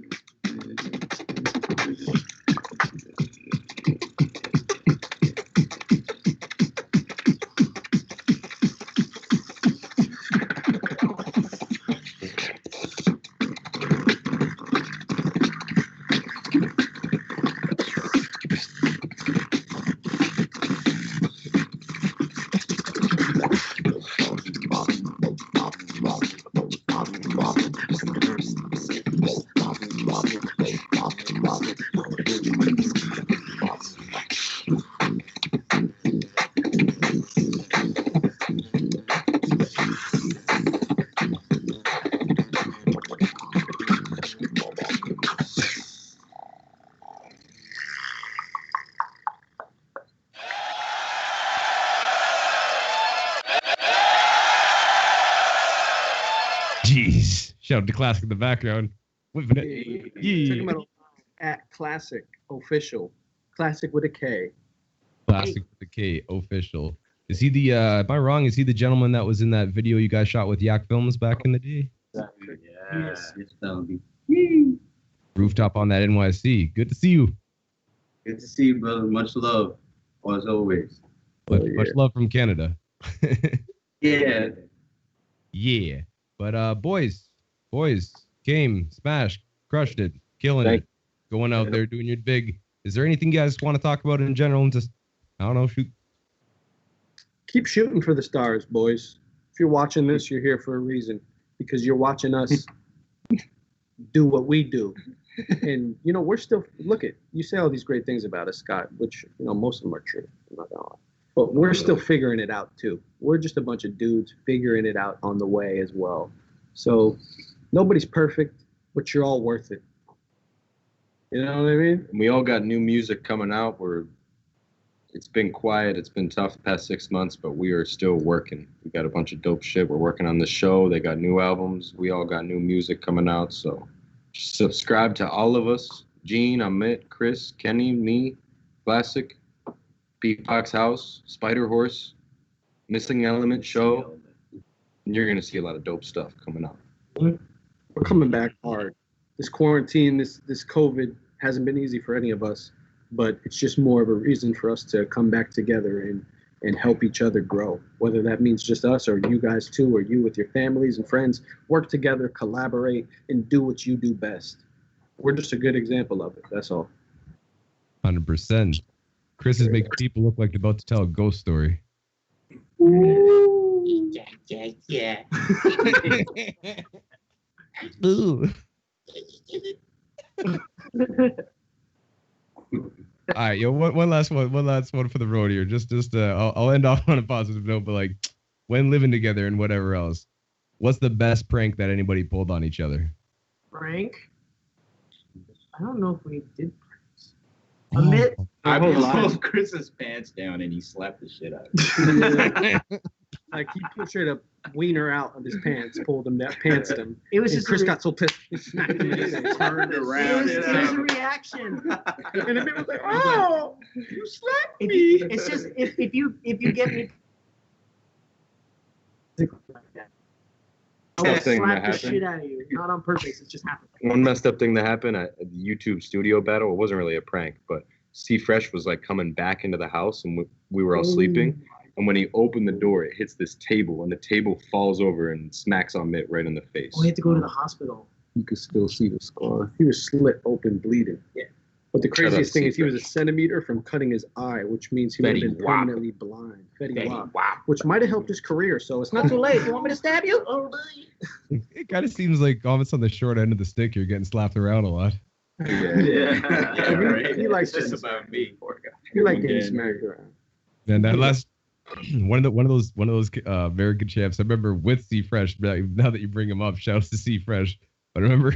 [SPEAKER 1] Shout out to Classic in the background. Whipping it.
[SPEAKER 2] Check
[SPEAKER 1] Yeah.
[SPEAKER 2] him out at Classic Official. Classic with a K.
[SPEAKER 1] Classic with the K official. Is he the am I wrong? Is he the gentleman that was in that video you guys shot with Yak Films back in the day?
[SPEAKER 5] Yes, it's Felby.
[SPEAKER 1] Rooftop on that NYC. Good to see you.
[SPEAKER 5] Good to see you, brother. Much love, as always.
[SPEAKER 1] Much love from Canada.
[SPEAKER 5] Yeah.
[SPEAKER 1] Yeah. But boys, came, smashed, crushed it, killing it, going out there doing your big. Is there anything you guys want to talk about in general? And just, I don't know, shoot.
[SPEAKER 2] Keep shooting for the stars, boys. If you're watching this, you're here for a reason, because you're watching us do what we do. And, you know, we're still, look at, you say all these great things about us, Scott, which, you know, most of them are true. I'm not gonna lie. But we're still figuring it out, too. We're just a bunch of dudes figuring it out on the way as well. So nobody's perfect, but you're all worth it. You know what I mean?
[SPEAKER 6] We all got new music coming out. It's been quiet. It's been tough the past 6 months, but we are still working. We got a bunch of dope shit. We're working on the show. They got new albums. We all got new music coming out. So subscribe to all of us. Gene, Amit, Chris, Kenny, me, Classic, Beatbox House, Spider Horse, Missing Element Show. And you're going to see a lot of dope stuff coming out.
[SPEAKER 2] We're coming back hard. This quarantine, this COVID hasn't been easy for any of us, but it's just more of a reason for us to come back together and help each other grow. Whether that means just us or you guys too, or you with your families and friends, work together, collaborate, and do what you do best. We're just a good example of it. That's all.
[SPEAKER 1] 100%. Chris is making people look like they're about to tell a ghost story.
[SPEAKER 5] Yeah.
[SPEAKER 1] Ooh. All right, yo, one last one for the road here. Just I'll end off on a positive note, but like, when living together and whatever else, what's the best prank that anybody pulled on each other?
[SPEAKER 3] Prank? I don't know if we did pranks. Amit,
[SPEAKER 5] I
[SPEAKER 2] whole life.
[SPEAKER 5] pulled Chris's pants down and he slapped the shit out of me.
[SPEAKER 2] Like he pushed her to wiener out of his pants, pulled him down, pantsed him.
[SPEAKER 3] it was
[SPEAKER 2] And
[SPEAKER 3] just
[SPEAKER 2] Chris
[SPEAKER 3] a
[SPEAKER 2] got so pissed, he smacked him in his face.
[SPEAKER 5] Turned around.
[SPEAKER 3] it was a reaction.
[SPEAKER 2] And the man was like, "Oh, you slapped
[SPEAKER 3] If
[SPEAKER 2] me."
[SPEAKER 3] you, it's just if you get me. I'll
[SPEAKER 6] Best thing
[SPEAKER 3] slap
[SPEAKER 6] that
[SPEAKER 3] the shit
[SPEAKER 6] happened.
[SPEAKER 3] out of you. Not on purpose. It just happened.
[SPEAKER 6] One messed up thing that happened at the YouTube studio battle. It wasn't really a prank, but C Fresh was like coming back into the house and we were all sleeping. And when he opened the door, it hits this table and the table falls over and smacks Amit right in the face.
[SPEAKER 3] We had to go to the hospital.
[SPEAKER 2] You could still see the scar. He was slit open, bleeding.
[SPEAKER 3] Yeah.
[SPEAKER 2] But the
[SPEAKER 6] Shout out
[SPEAKER 2] craziest thing is he was a
[SPEAKER 6] Secret.
[SPEAKER 2] centimeter from cutting his eye, which means he would have been
[SPEAKER 5] Berywam.
[SPEAKER 2] permanently blind. Berywam. Which might have helped his career, so it's not too late. You want me to stab you? Oh,
[SPEAKER 1] It kind of seems like almost on the short end of the stick, you're getting slapped around a lot.
[SPEAKER 5] Yeah, right.
[SPEAKER 2] He likes
[SPEAKER 5] It's
[SPEAKER 2] to-
[SPEAKER 5] just about me, poor guy.
[SPEAKER 2] you like getting
[SPEAKER 5] Yeah.
[SPEAKER 2] smacked around.
[SPEAKER 1] And that last one of those very good champs. I remember with C Fresh. Now that you bring him up, shouts to C Fresh. But I remember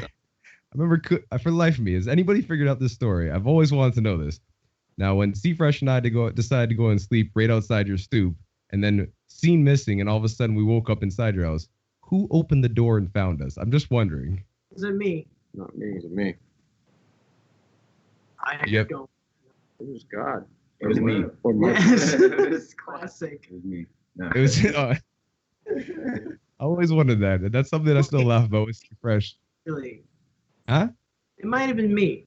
[SPEAKER 1] for the life of me, has anybody figured out this story? I've always wanted to know this. Now, when C Fresh and I decided to go and sleep right outside your stoop, and then seen missing, and all of a sudden we woke up inside your house, who opened the door and found us? I'm just wondering.
[SPEAKER 3] Was it me?
[SPEAKER 2] Not me.
[SPEAKER 6] It was me.
[SPEAKER 3] I
[SPEAKER 1] Yep.
[SPEAKER 3] don't.
[SPEAKER 2] It was God.
[SPEAKER 5] It was me.
[SPEAKER 2] Or Mike.
[SPEAKER 3] Yes. Classic.
[SPEAKER 5] It was me. No.
[SPEAKER 1] It was. I always wondered that. And that's something I still laugh about with C Fresh.
[SPEAKER 3] Really.
[SPEAKER 1] Huh?
[SPEAKER 3] It might have been me.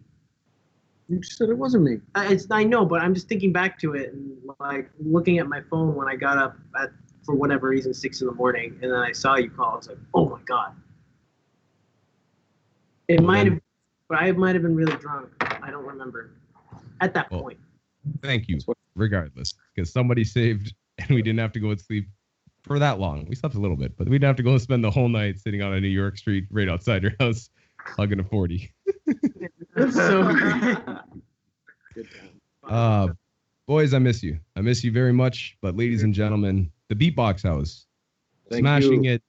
[SPEAKER 2] You just said it wasn't me.
[SPEAKER 3] I know, but I'm just thinking back to it and like looking at my phone when I got up at for whatever reason 6 in the morning, and then I saw you call. I was like, oh my god. It might have, but I might have been really drunk. I don't remember at that
[SPEAKER 1] Well,
[SPEAKER 3] point.
[SPEAKER 1] Thank you, regardless, because somebody saved, and we didn't have to go and sleep for that long. We slept a little bit, but we didn't have to go and spend the whole night sitting on a New York street right outside your house, hugging a 40.
[SPEAKER 3] That's so great.
[SPEAKER 2] Good time.
[SPEAKER 1] Boys, I miss you. I miss you very much. But ladies and gentlemen, the Beatbox House,
[SPEAKER 2] Thank
[SPEAKER 1] smashing
[SPEAKER 2] you.
[SPEAKER 1] it,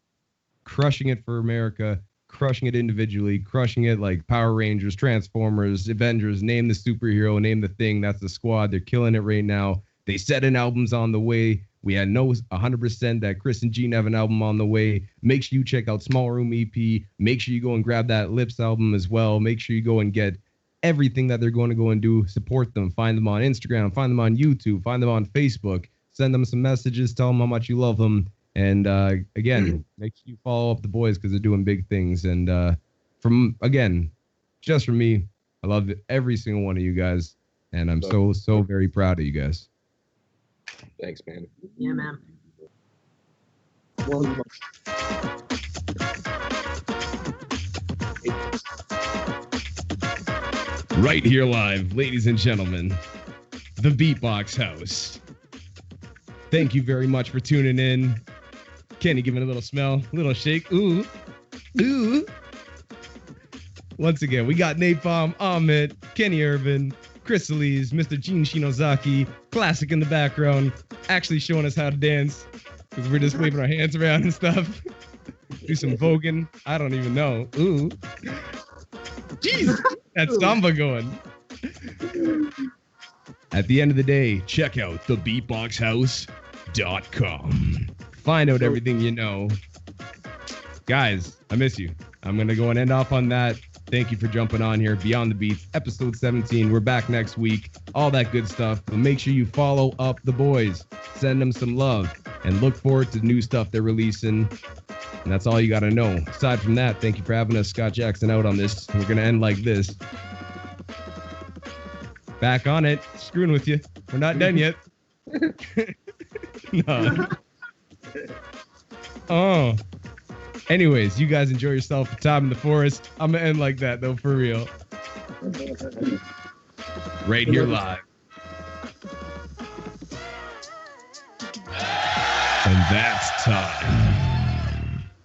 [SPEAKER 1] crushing it for America, crushing it individually, crushing it like Power Rangers, Transformers, Avengers, name the superhero, name the thing. That's the squad. They're killing it right now. They set in albums on the way. We had know 100% that Chris and Gene have an album on the way. Make sure you check out Small Room EP. Make sure you go and grab that Lips album as well. Make sure you go and get everything that they're going to go and do. Support them. Find them on Instagram. Find them on YouTube. Find them on Facebook. Send them some messages. Tell them how much you love them. And again, make sure you follow up the boys because they're doing big things. And just from me, I love every single one of you guys. And I'm so very proud of you guys.
[SPEAKER 6] Thanks, man.
[SPEAKER 3] Yeah, man.
[SPEAKER 1] Right here live, ladies and gentlemen, the Beatbox House. Thank you very much for tuning in. Kenny, give it a little smell, a little shake. Ooh, ooh. Once again, we got Napalm, Ahmed, Kenny Urban, Chris Elise, Mr. Gene Shinozaki, Classic in the background, actually showing us how to dance because we're just waving our hands around and stuff. Do some voguing. I don't even know. Ooh. Jeez, that samba going. At the end of the day, check out thebeatboxhouse.com. Find out everything you know. Guys, I miss you. I'm going to go and end off on that. Thank you for jumping on here. Beyond the Beats, episode 17. We're back next week. All that good stuff. But make sure you follow up the boys. Send them some love. And look forward to new stuff they're releasing. And that's all you got to know. Aside from that, thank you for having us, Scott Jackson, out on this. We're going to end like this. Back on it. Screwing with you. We're not done yet. No. Oh. Anyways, you guys enjoy yourself. Time in the forest. I'm going to end like that, though, for real. Right here live. And that's time.